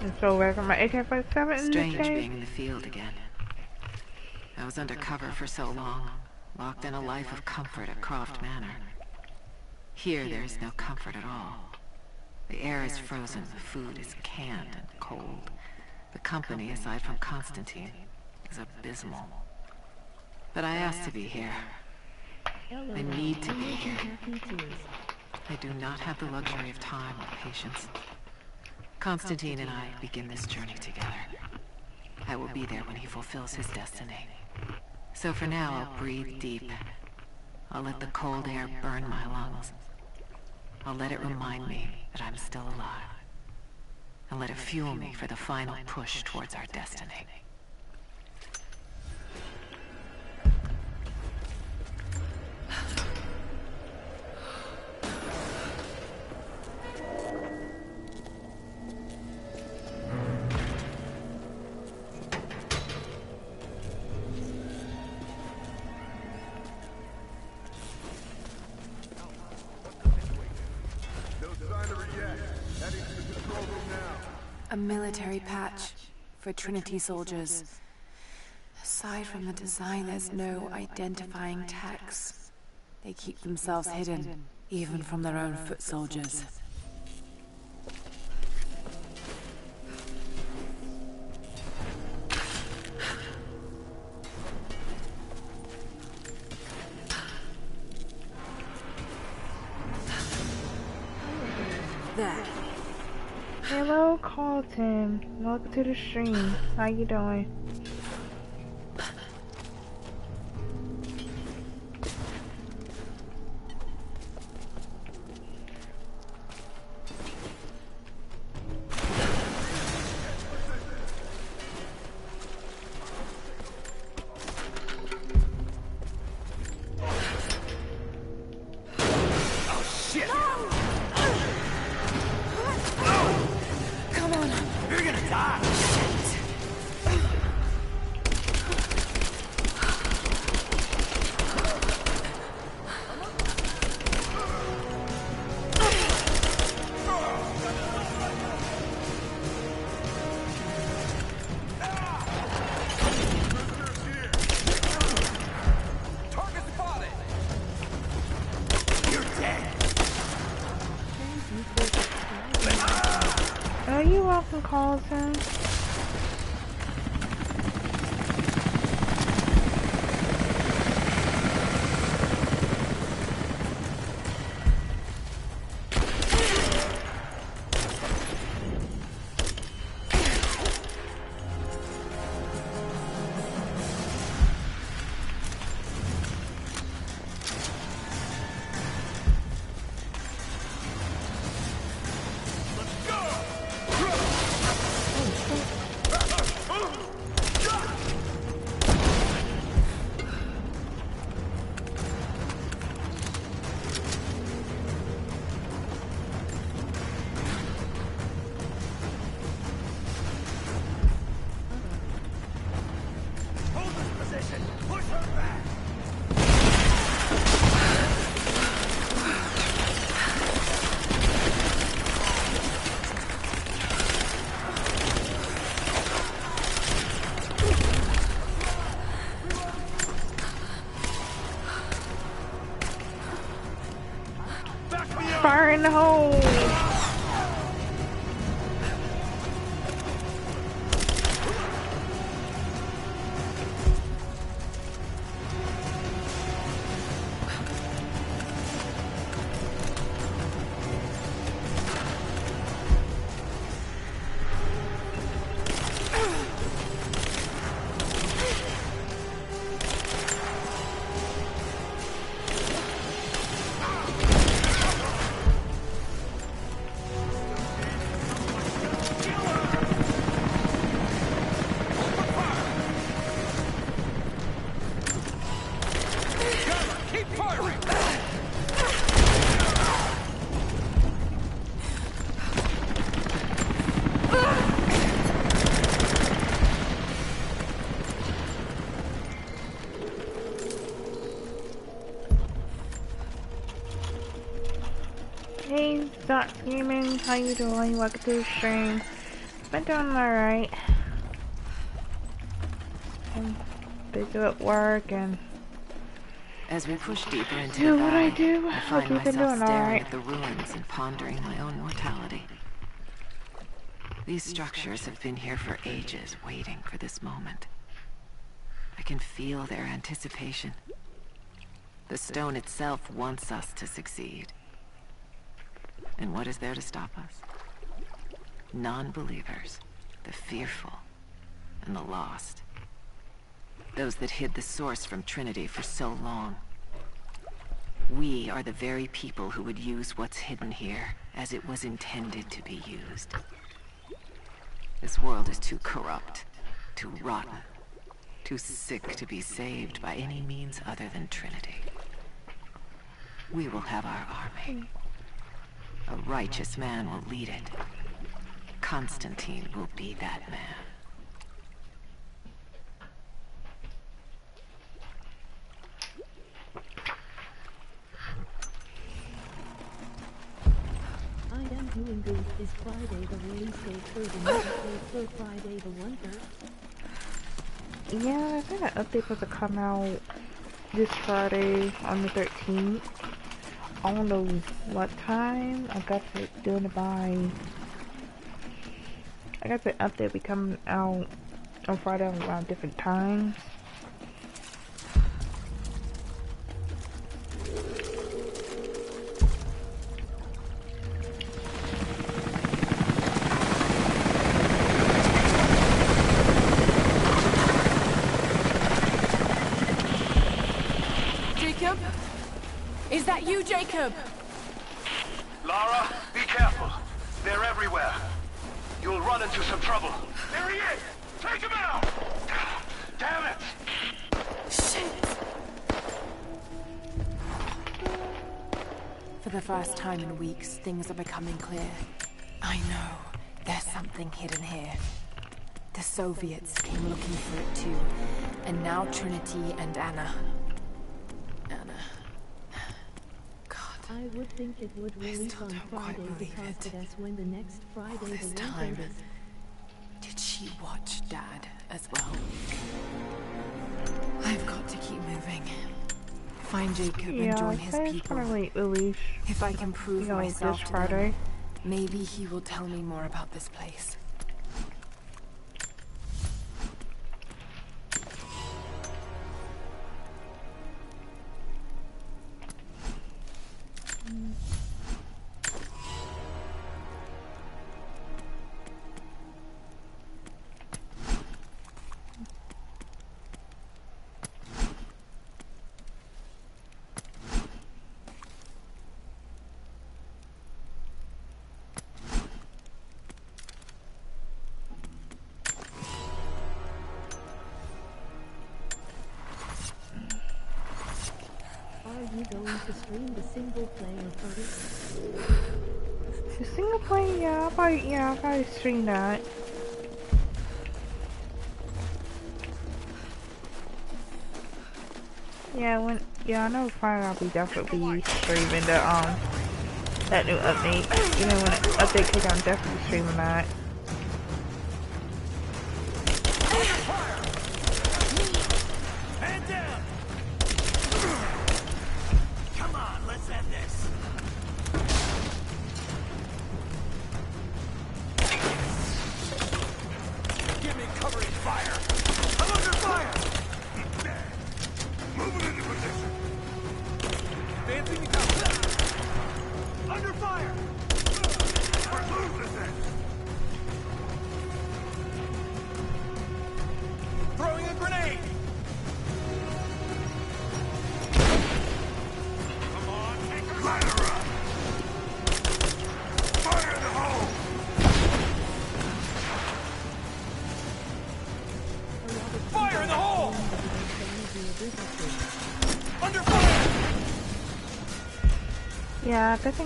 And so where's my AK-47? Strange being in the field again. I was undercover for so long, locked in a life of comfort at Croft Manor. Here, there is no comfort at all. The air is frozen, the food is canned and cold. The company, aside from Constantine, is abysmal. But I asked to be here. I need to be here. I do not have the luxury of time or patience. Constantine and I begin this journey together. I will be there when he fulfills his destiny. So for now, I'll breathe deep. I'll let the cold air burn my lungs. I'll let it remind me that I'm still alive. And let it fuel me for the final push towards our destiny. A military patch for Trinity soldiers. Aside from the design, there's no identifying text. They keep themselves hidden, even from their own foot soldiers. There. Hello, Carlton. Welcome to the stream. How you doing? Oh, you're welcome, Carlton. Fire in the hole! Hey, Doc Freeman, how you doing? Welcome to the stream. Been doing alright. Been busy at work and As we push deeper into the valley, I find Hope you've been myself doing staring alright. at the ruins and pondering my own mortality. These structures have been here for ages, waiting for this moment. I can feel their anticipation. The stone itself wants us to succeed. And what is there to stop us? Non-believers, the fearful, and the lost. Those that hid the source from Trinity for so long. We are the very people who would use what's hidden here as it was intended to be used. This world is too corrupt, too rotten, too sick to be saved by any means other than Trinity. We will have our army. A righteous man will lead it. Constantine will be that man. I am doing good. Is Friday the release date for the new update for Friday the Wonder? Yeah, I think an update supposed to come out this Friday on the 13th. I don't know what time. I got to doing it by. I got the update be coming out on Friday around different times. Jacob? Is that you, Jacob? Lara, be careful. They're everywhere. You'll run into some trouble. There he is! Take him out! Damn it! Shit! For the first time in weeks, things are becoming clear. I know. There's something hidden here. The Soviets came looking for it too. And now Trinity and Anna. I would think it would release on Friday because that's when the next Friday the Wonder is. Did she watch Dad as well? I've got to keep moving. Find Jacob and join his people. If I can prove myself to them, maybe he will tell me more about this place. Are you going to stream the single player first? The single player, yeah, I'll probably stream that. Yeah, I know Friday I'll be definitely streaming the that new update. You know, when the update comes out, I'm definitely streaming that. Hand down! Come on, let's have this. Give me covering fire. I'm under fire. Moving into position. Advancing the cover. Under fire. We're losing this. Throwing a grenade. Come on, take her. Ladder up. Fire in the hole. Fire in the hole. Under fire. Yeah, I think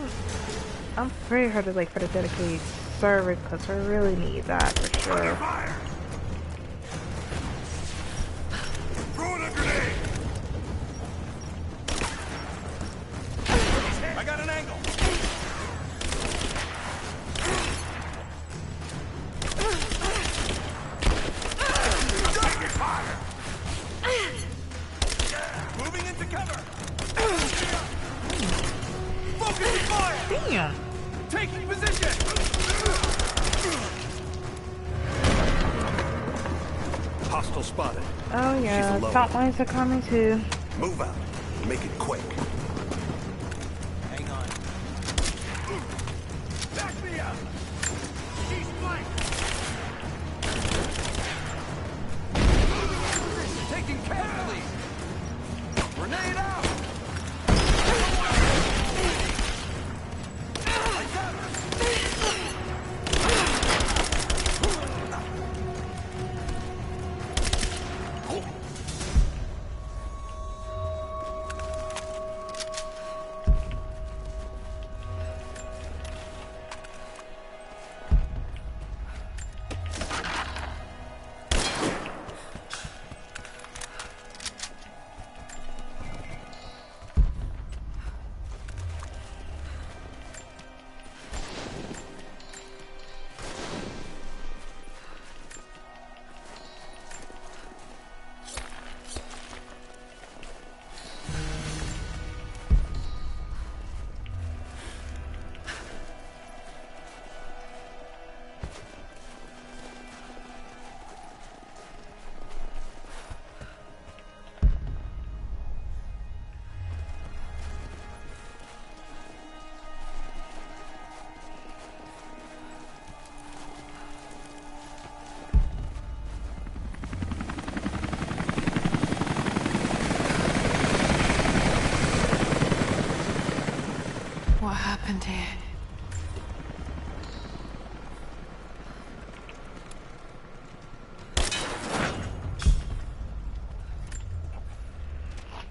I'm pretty hard to for the dedicated server because we really need that for sure. Throwing a grenade. I got an angle. Taking fire. Moving into cover. Damn. Taking position. Hostile spotted. Oh yeah, top lines are coming too. Move out. Make it quick. Hang on. Back me up. She's flanked. Taking casualties. Grenade out. What happened here?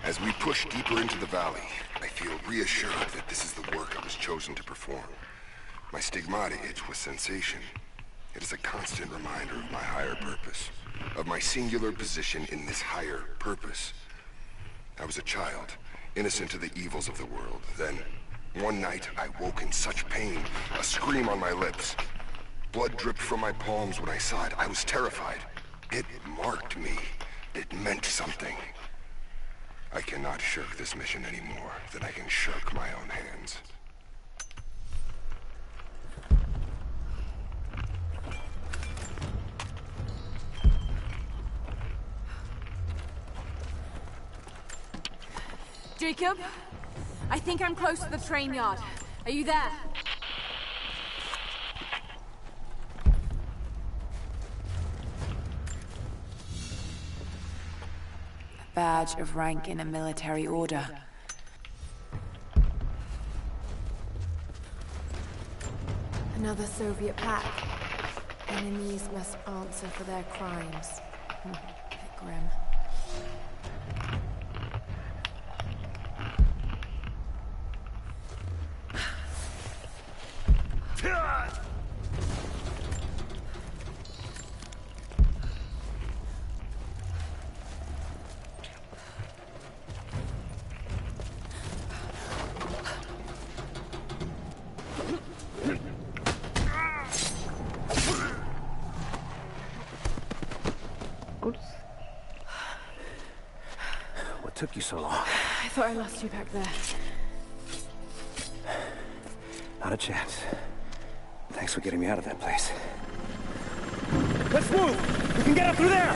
As we push deeper into the valley, I feel reassured that this is the work I was chosen to perform. My stigmata itch with sensation. It is a constant reminder of my higher purpose, of my singular position in this higher purpose. I was a child, innocent to the evils of the world. Then, one night, I woke in such pain, a scream on my lips. Blood dripped from my palms when I saw it. I was terrified. It marked me. It meant something. I cannot shirk this mission any more than I can shirk my own hands. Jacob? I think I'm close to the train yard. Are you there? A badge of rank in a military order. Another Soviet pack. Enemies must answer for their crimes. Bit grim. What took you so long? I thought I lost you back there. Not a chance. Thanks for getting me out of that place. Let's move! We can get up through there!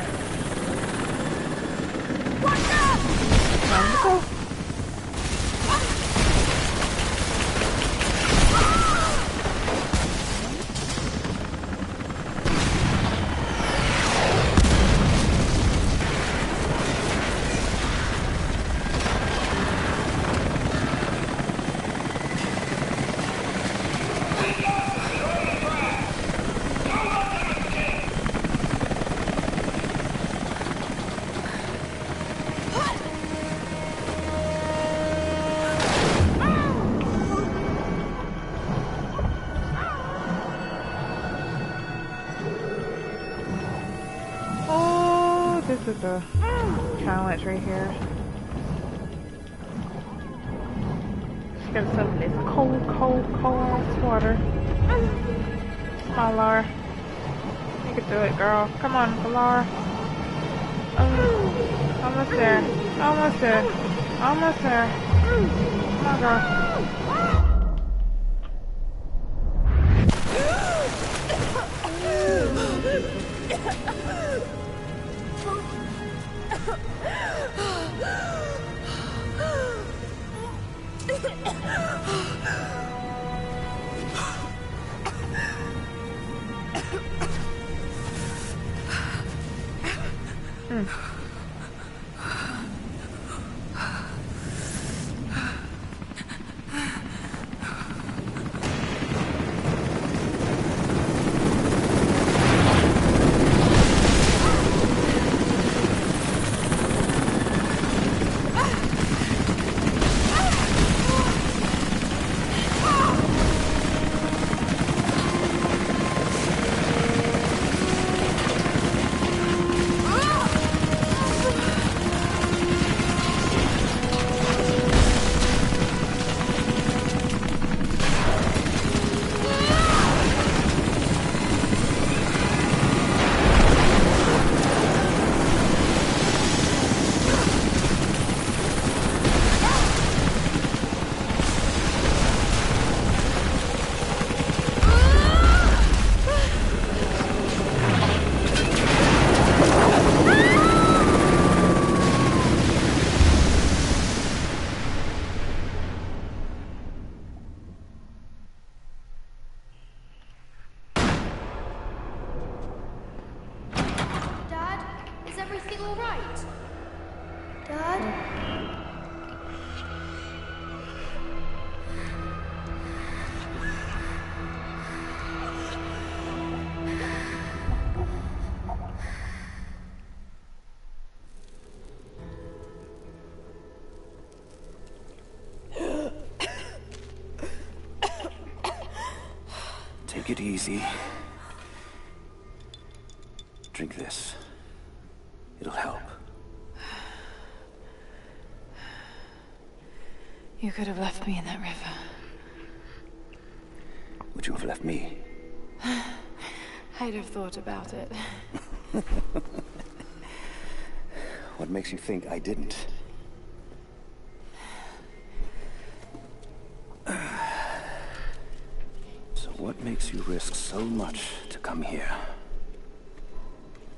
Watch out! Time to go. This is a challenge right here. Just gotta soak this cold ass water. Come on, Laura. You can do it, girl. Come on, Laura. Almost there. Almost there. Almost there. Come on, girl. Take it easy. Drink this. It'll help. You could have left me in that river. Would you have left me? I'd have thought about it. What makes you think I didn't? So what makes you risk so much to come here?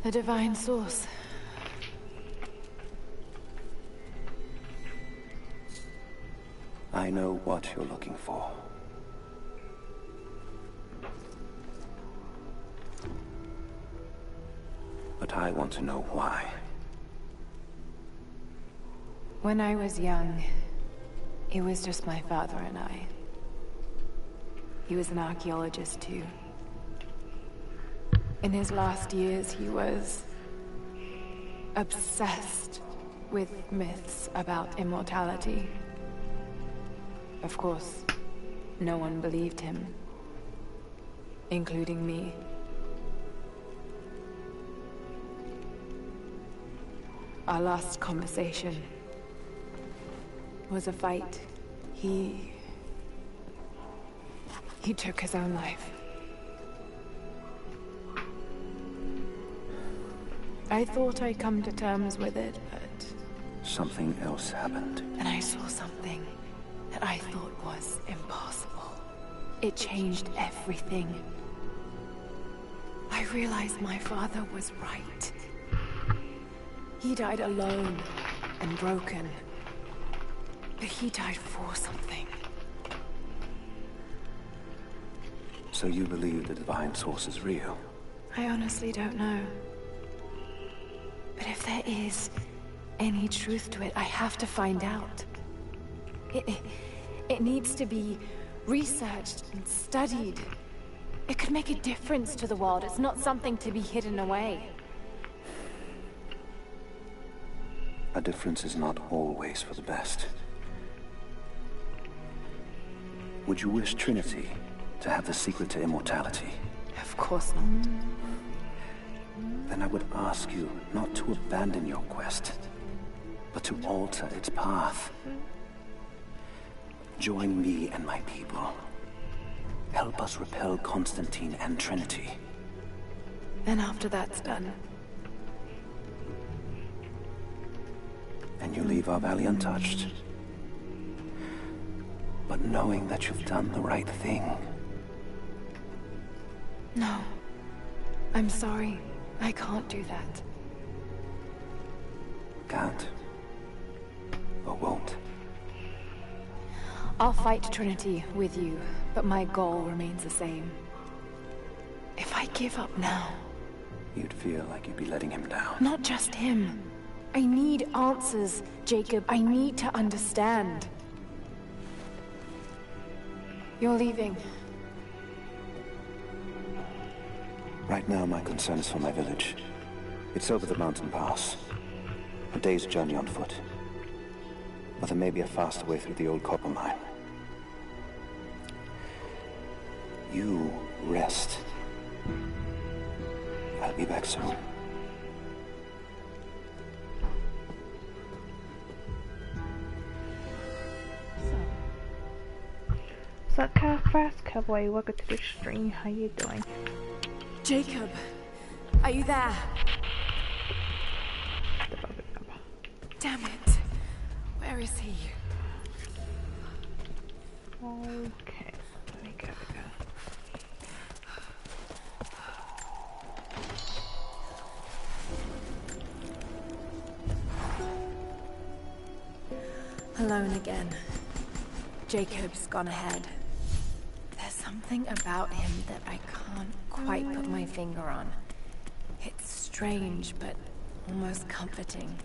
The divine source. I know what you're looking for. But I want to know why. When I was young, it was just my father and I. He was an archaeologist too. In his last years, he was obsessed with myths about immortality. Of course, no one believed him, including me. Our last conversation was a fight. He took his own life. I thought I'd come to terms with it, but... Something else happened. And I saw something that I thought was impossible. It changed everything. I realized my father was right. He died alone and broken. But he died for something. So you believe the divine source is real? I honestly don't know. But if there is any truth to it, I have to find out. It needs to be researched and studied. It could make a difference to the world. It's not something to be hidden away. A difference is not always for the best. Would you wish Trinity to have the secret to immortality? Of course not. Then I would ask you not to abandon your quest, but to alter its path. Join me and my people. Help us repel Constantine and Trinity. Then after that's done... And you leave our valley untouched. But knowing that you've done the right thing. No. I'm sorry. I can't do that. Can't. Or won't. I'll fight Trinity with you, but my goal remains the same. If I give up now... You'd feel like you'd be letting him down. Not just him. I need answers, Jacob. I need to understand. You're leaving. Right now, my concern is for my village. It's over the mountain pass. A day's journey on foot. But there may be a faster way through the old copper mine. You rest. I'll be back soon. What's up, Fast Cowboy? Welcome to the stream. How you doing? Jacob, are you there? Damn it. Where is he? Okay, we gotta go. Alone again. Jacob's gone ahead. There's something about him that I can't quite put my finger on. It's strange, but almost comforting.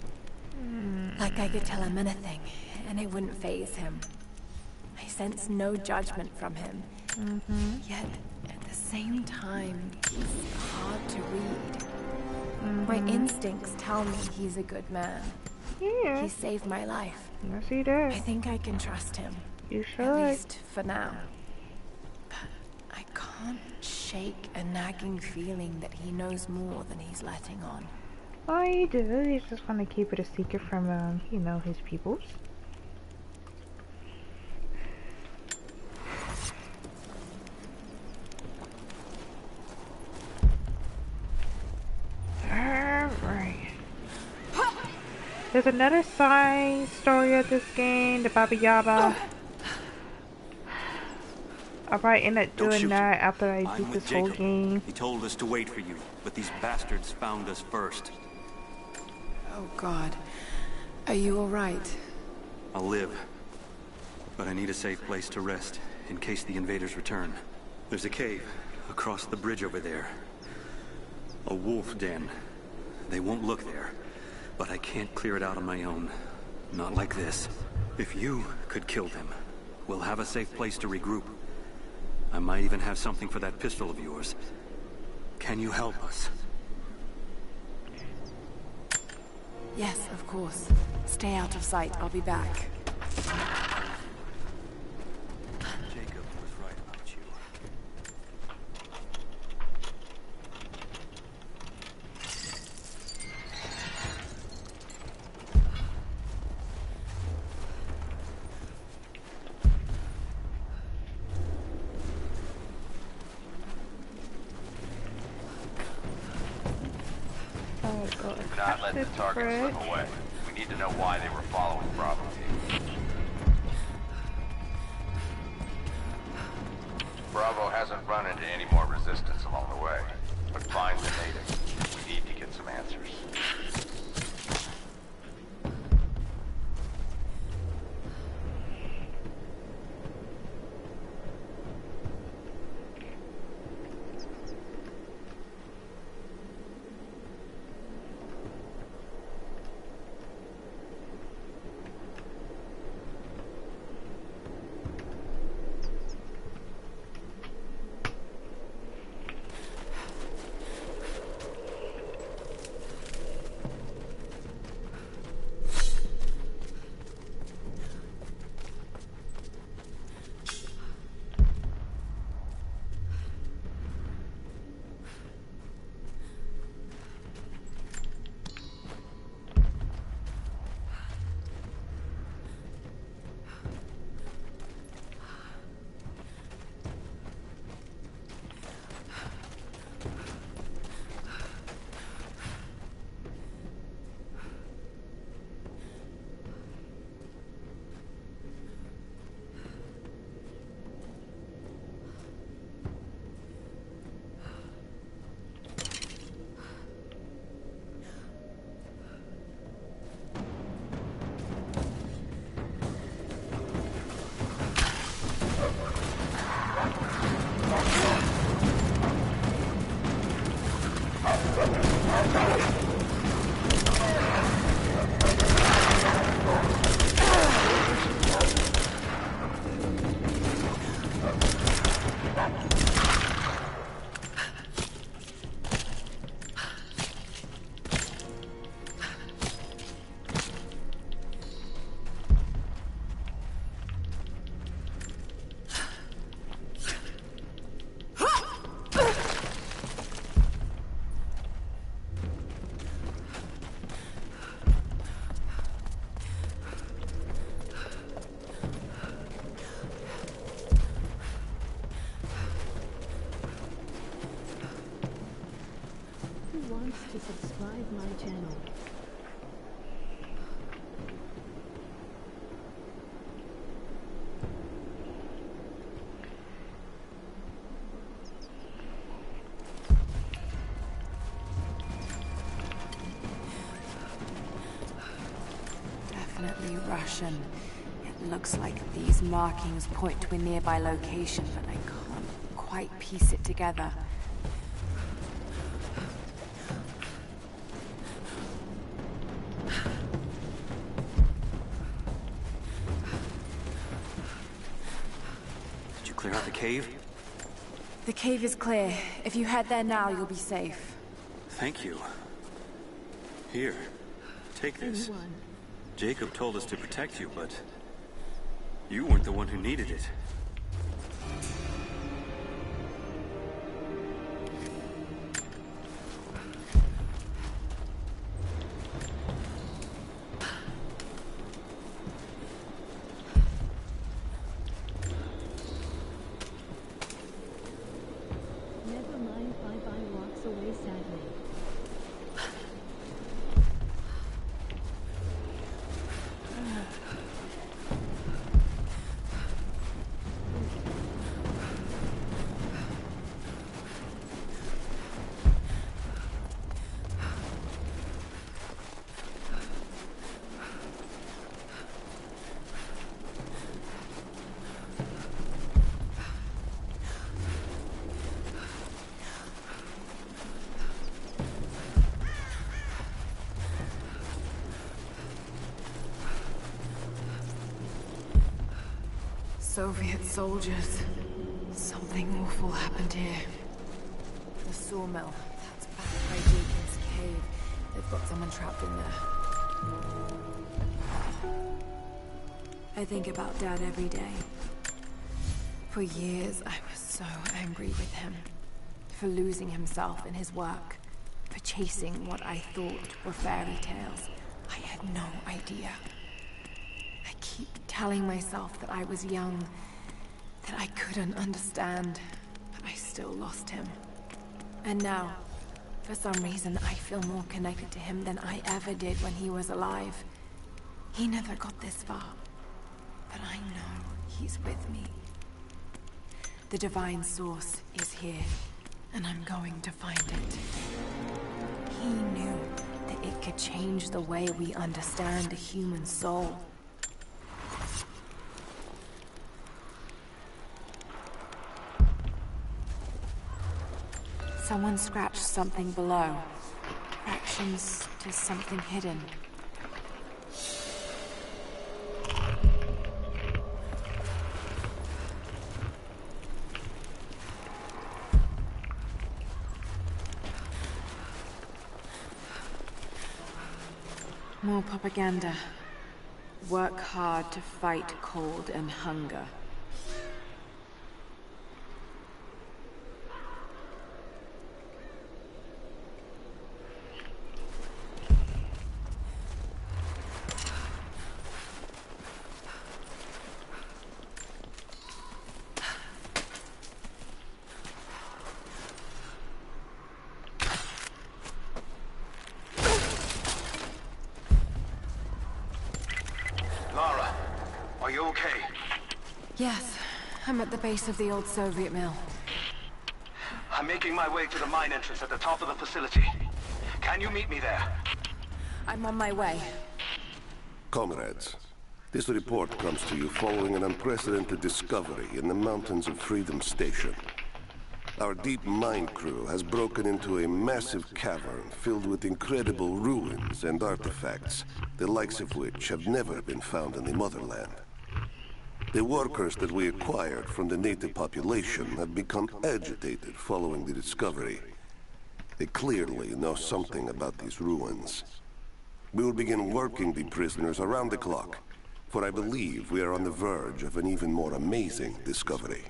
Like I could tell him anything, and it wouldn't faze him. I sense no judgment from him. Yet, at the same time, he's hard to read. My instincts tell me he's a good man. Yeah. He saved my life. Yes, he did. I think I can trust him. You should. At least for now. But I can't shake a nagging feeling that he knows more than he's letting on. All you do is just want to keep it a secret from, you know, his peoples. Alright. There's another side story of this game, the Baba Yaba. I probably end up doing that after I beat this whole game. He told us to wait for you, but these bastards found us first. Oh God. Are you alright? I'll live. But I need a safe place to rest, in case the invaders return. There's a cave across the bridge over there. A wolf den. They won't look there. But I can't clear it out on my own. Not like this. If you could kill them, we'll have a safe place to regroup. I might even have something for that pistol of yours. Can you help us? Yes, of course. Stay out of sight. I'll be back. Jacob was right about you. Do not let the target slip away. We need to know why they were following Bravo team. Bravo hasn't run into any more resistance along the way, but find the native. We need to get some answers. to subscribe my channel. Definitely Russian. It looks like these markings point to a nearby location, but I can't quite piece it together. Did you clear out the cave? The cave is clear. If you head there now, you'll be safe. Thank you. Here, take this. Jacob told us to protect you, but you weren't the one who needed it. Never mind, Bye-Bye walks away sadly. Soviet soldiers. Something awful happened here. The sawmill. That's back by Jacob's cave. They've got someone trapped in there. I think about Dad every day. For years, I was so angry with him. For losing himself in his work. For chasing what I thought were fairy tales. I had no idea. I keep telling myself that I was young, that I couldn't understand, but I still lost him. And now, for some reason, I feel more connected to him than I ever did when he was alive. He never got this far, but I know he's with me. The divine source is here, and I'm going to find it. He knew that it could change the way we understand the human soul. Someone scratched something below. Fractions to something hidden. More propaganda. Work hard to fight cold and hunger. Are you okay? Yes, I'm at the base of the old Soviet mill. I'm making my way to the mine entrance at the top of the facility. Can you meet me there? I'm on my way. Comrades, this report comes to you following an unprecedented discovery in the mountains of Freedom Station. Our deep mine crew has broken into a massive cavern filled with incredible ruins and artifacts, the likes of which have never been found in the motherland. The workers that we acquired from the native population have become agitated following the discovery. They clearly know something about these ruins. We will begin working the prisoners around the clock, for I believe we are on the verge of an even more amazing discovery.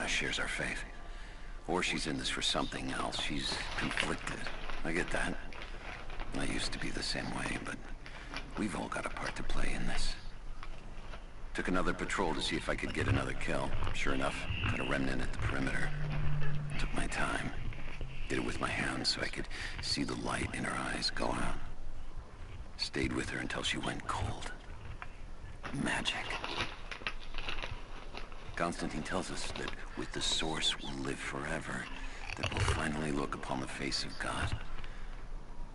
us shares our faith. Or she's in this for something else. She's conflicted. I get that. I used to be the same way, but we've all got a part to play in this. Took another patrol to see if I could get another kill. Sure enough, got a remnant at the perimeter. Took my time. Did it with my hands so I could see the light in her eyes go out. Stayed with her until she went cold. Magic. Constantine tells us that with the Source we'll live forever, that we'll finally look upon the face of God.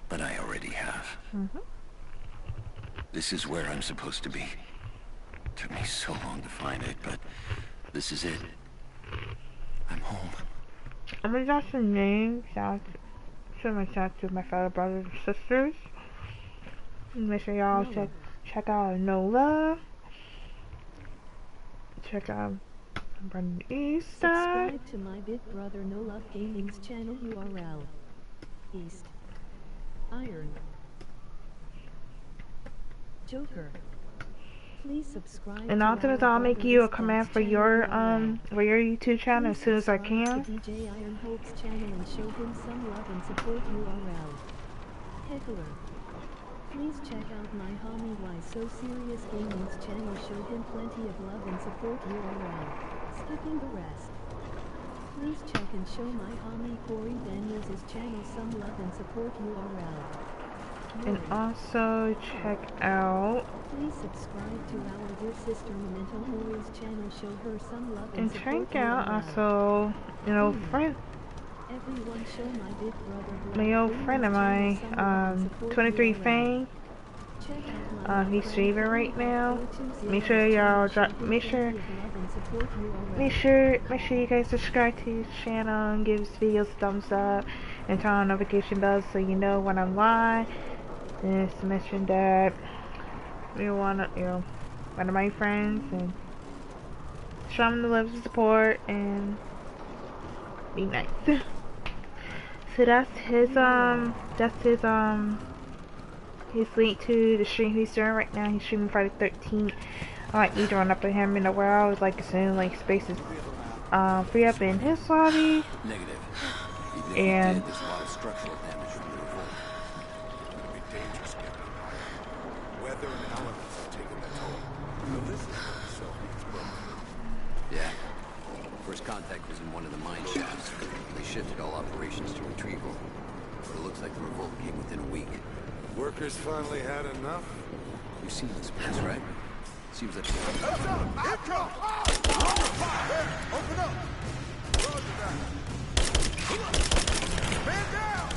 But I already have. This is where I'm supposed to be. Took me so long to find it, but this is it. I'm home. I'm gonna drop some names out to my fellow brothers and sisters. Make sure y'all check out NoLove. Check out Brandon East. Subscribe to my big brother NoLove Gaming's channel URL. East. Iron. Joker. Please subscribe. And afterwards, I'll make you a command for your YouTube channel as soon as I can. DJ IRONHULK's channel and show him some love and support URL. Heckler. Please check out my homie Why So Serious Gaming's channel. Show him plenty of love and support URL. Skipping the rest. Please check and show my homie Corey Daniels' channel some love and support URL. And also check out. Please subscribe to our dear sister Memento Mori's channel. Show her some love and support. And check out also, you know, friend. Everyone show my big brother. My old friend of mine, 23 Fang. He's streaming right now. Make sure y'all make sure you guys subscribe to his channel and give his videos a thumbs up and turn on notification bells so you know when I'm live. Just mention that you wanna, one of my friends, and show him the love and support and be nice. So that's his link to the stream he's doing right now. He's streaming Friday the 13th. I might be drawing up with him in a while. I would like to soon, like, spaces free up in his lobby. Negative. And there's a lot of structural damage from the revolt. It'll be dangerous getting higher. Weather and elements have taken their toll. So this is what the Soviets broke. Yeah. First contact was in one of the mine shafts. They shifted all operations to retrieval. But it looks like the revolt came within a week. Workers finally had enough? You've seen this place, right? Seems like... Heads up! Intro! There! Open up! Roger that. Man down!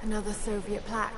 Another Soviet plaque.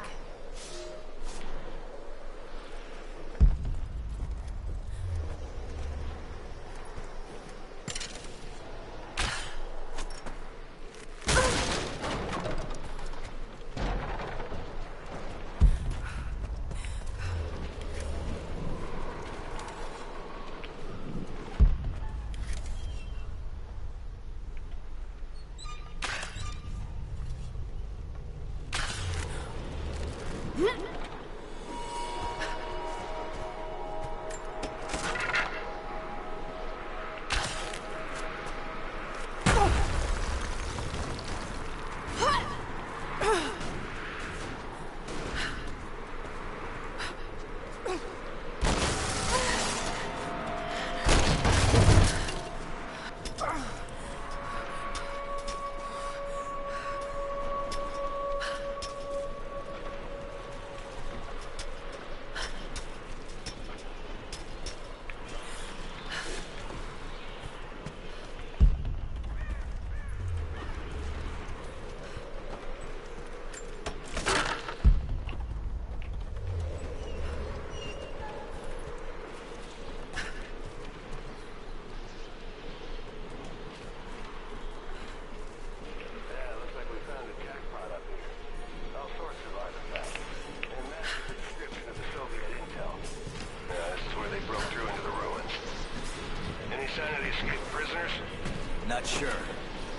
Not sure.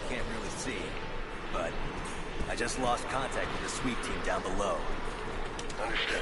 Can't really see. But I just lost contact with the sweep team down below. Understood.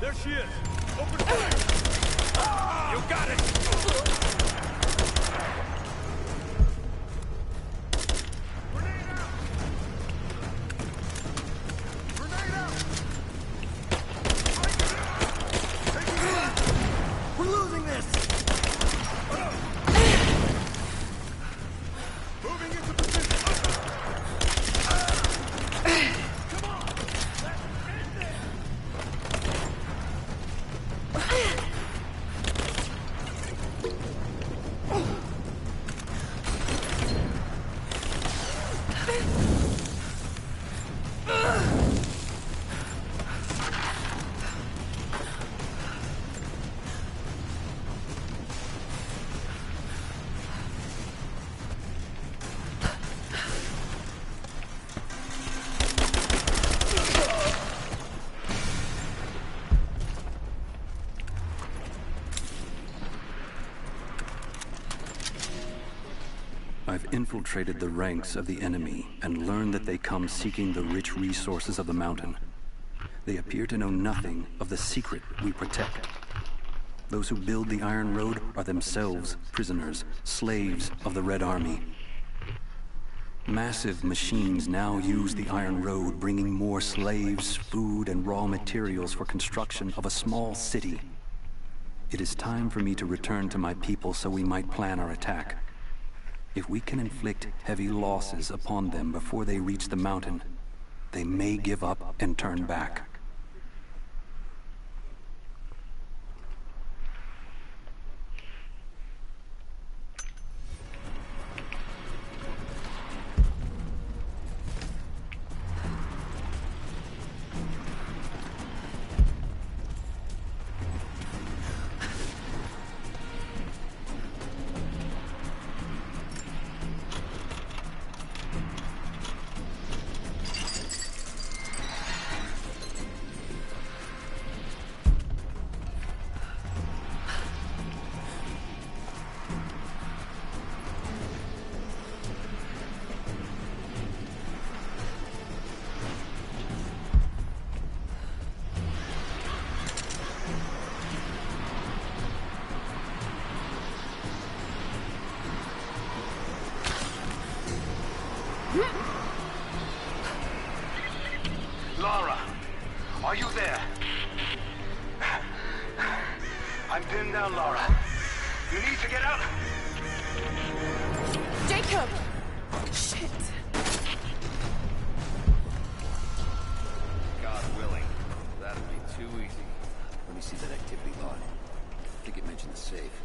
There she is! Open fire! You got it! We're losing this! Moving into position! Come on! Let's end this! I've infiltrated the ranks of the enemy and learned that they come seeking the rich resources of the mountain. They appear to know nothing of the secret we protect. Those who build the Iron Road are themselves prisoners, slaves of the Red Army. Massive machines now use the Iron Road, bringing more slaves, food, and raw materials for construction of a small city. It is time for me to return to my people so we might plan our attack. If we can inflict heavy losses upon them before they reach the mountain, they may give up and turn back. I've pinned down Lara. You need to get out. Jacob! Shit. God willing, that'd be too easy. Let me see that activity log. I think it mentioned the safe.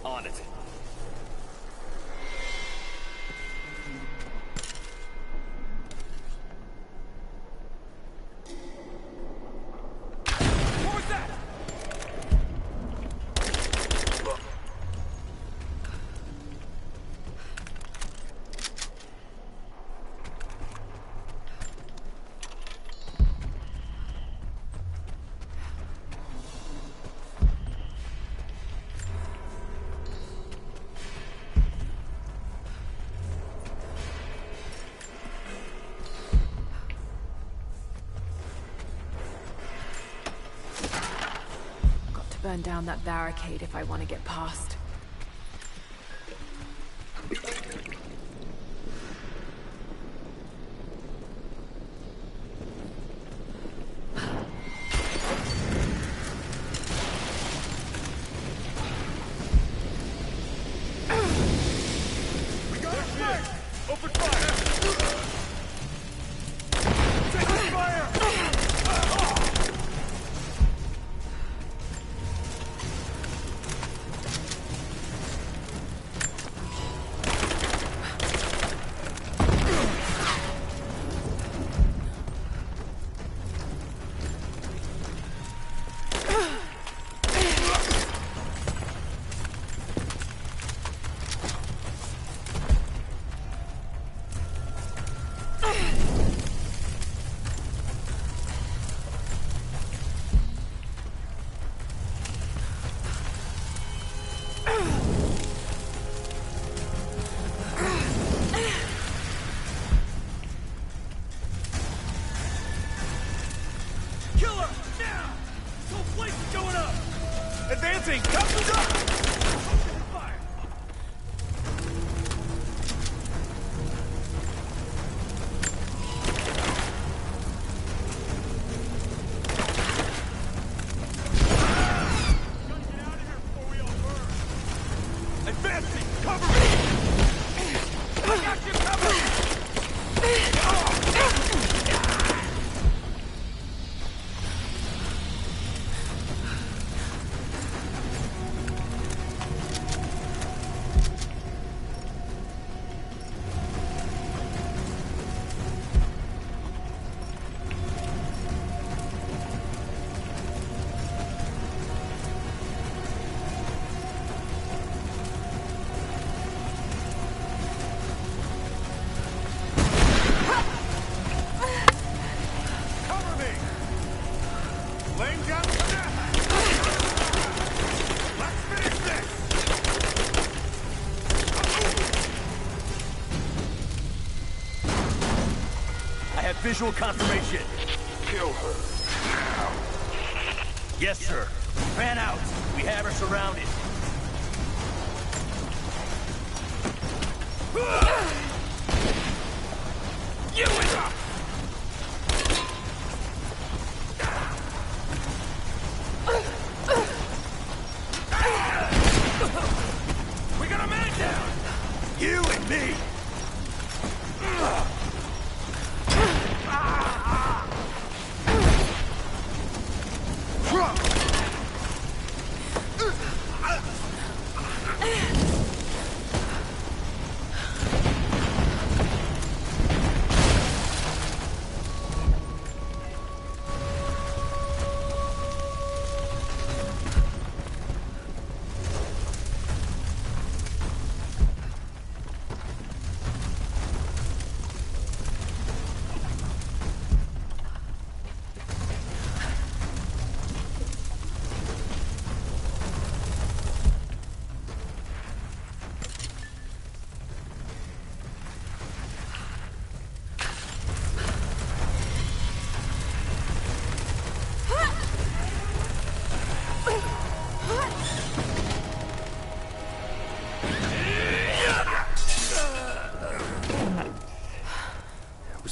On it. What was that? Burn down that barricade if I want to get past. We got it! Open fire! Taking fire! Killer! Now! This whole place is going up! Advancing! Cover up! Open fire! Gotta get out of here before we all burn! Advancing! Cover me! I got you covered! Cover me! Laying down the net! Let's finish this! I have visual confirmation. Kill her. Now. Yes, sir. Fan out. We have her surrounded. You and her! We got a man down! You and me!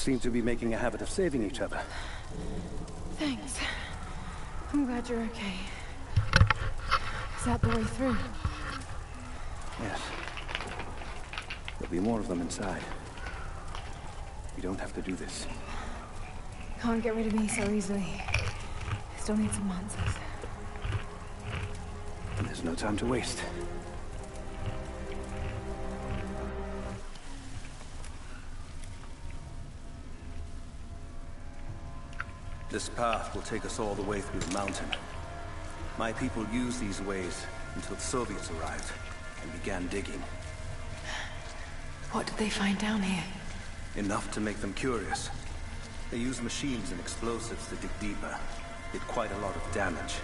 seem to be making a habit of saving each other. Thanks. I'm glad you're okay. Is that the way through? Yes. There'll be more of them inside. You don't have to do this. Can't get rid of me so easily. Still need some answers. And there's no time to waste. This path will take us all the way through the mountain. My people used these ways until the Soviets arrived and began digging. What did they find down here? Enough to make them curious. They used machines and explosives to dig deeper. Did quite a lot of damage.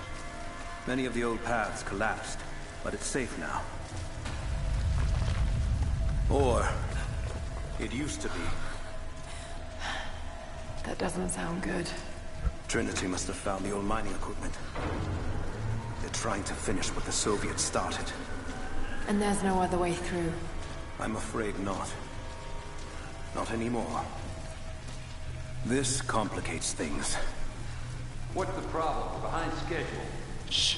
Many of the old paths collapsed, but it's safe now. Or it used to be. That doesn't sound good. Trinity must have found the old mining equipment. They're trying to finish what the Soviets started. And there's no other way through? I'm afraid not. Not anymore. This complicates things. What's the problem? We're behind schedule.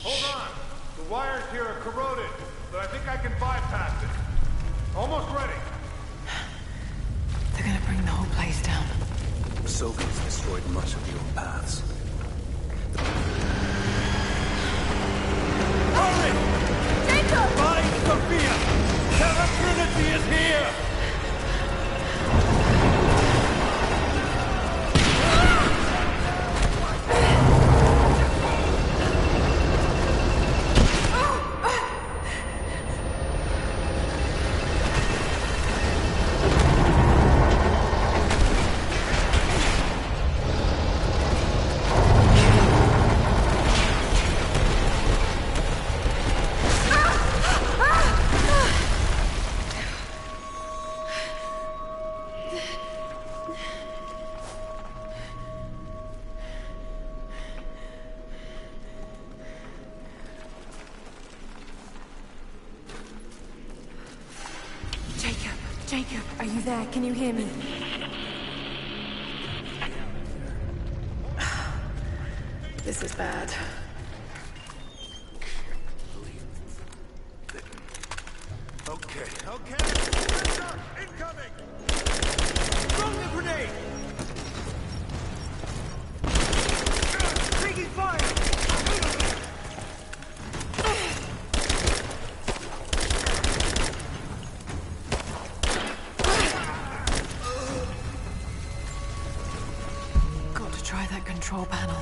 Hold on! The wires here are corroded, but I think I can bypass it. Almost ready. They're gonna bring the whole place down. The Soviets destroyed much of the old paths. Hurry! Jacob! Find Sophia! Tell her Trinity is here! Jacob, are you there? Can you hear me? This is bad. Okay. Incoming! Throw the grenade! Taking fire! Got to try that control panel.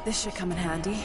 This should come in handy.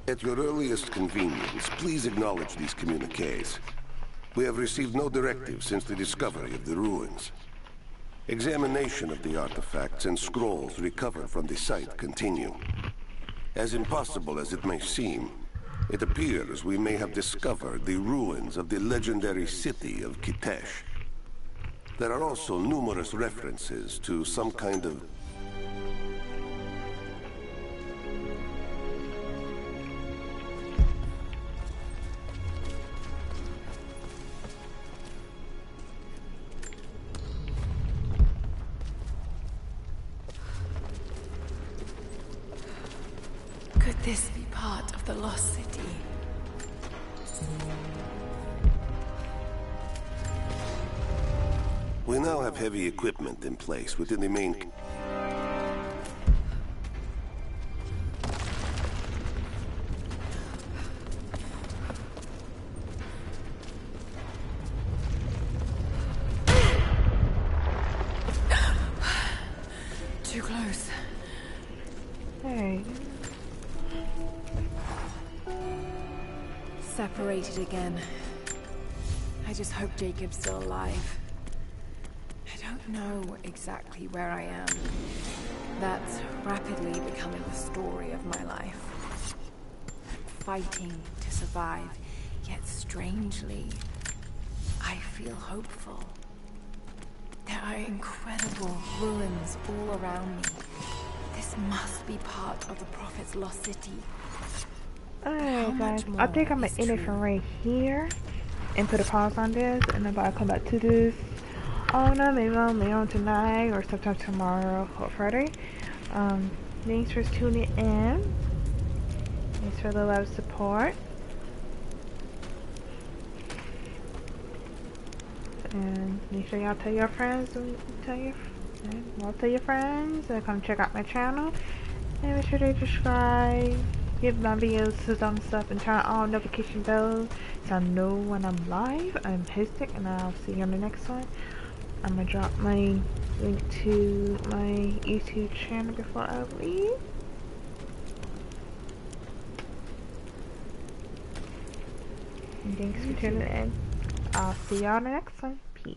At your earliest convenience, please acknowledge these communiques. We have received no directive since the discovery of the ruins. Examination of the artifacts and scrolls recovered from the site continue. As impossible as it may seem, it appears we may have discovered the ruins of the legendary city of Kitesh. There are also numerous references to some kind of... Could this be part of the lost city? We now have heavy equipment in place within the main... Too close. Hey. Separated again. I just hope Jacob's still alive. I don't know exactly where I am. That's rapidly becoming the story of my life. Fighting to survive, yet strangely, I feel hopeful. There are incredible ruins all around me. This must be part of the Prophet's lost city. Alright guys, I think I'm gonna end it from right here and put a pause on this, and then I'll come back to this. Oh no, maybe on tonight or sometime tomorrow or Friday. Thanks for tuning in. Thanks for the love support. And make sure y'all tell your friends tell your friends and come check out my channel. And make sure to subscribe, give my videos a thumbs up, and turn on notification bells so I know when I'm live. I'm Mystic, and I'll see you on the next one. I'm gonna drop my link to my YouTube channel before I leave. And thanks for tuning in. I'll see y'all on the next one. Peace.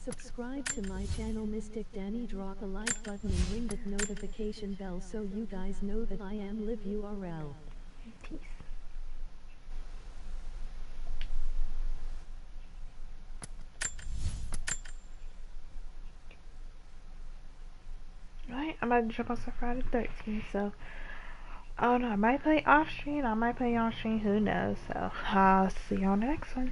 Subscribe to my channel MysticDani, drop a like button and ring that notification bell so you guys know that I am live URL. Peace. Right, I'm about to jump on some Friday 13th, so I don't know, I might play off stream, I might play on stream, who knows, so I'll see you on the next one.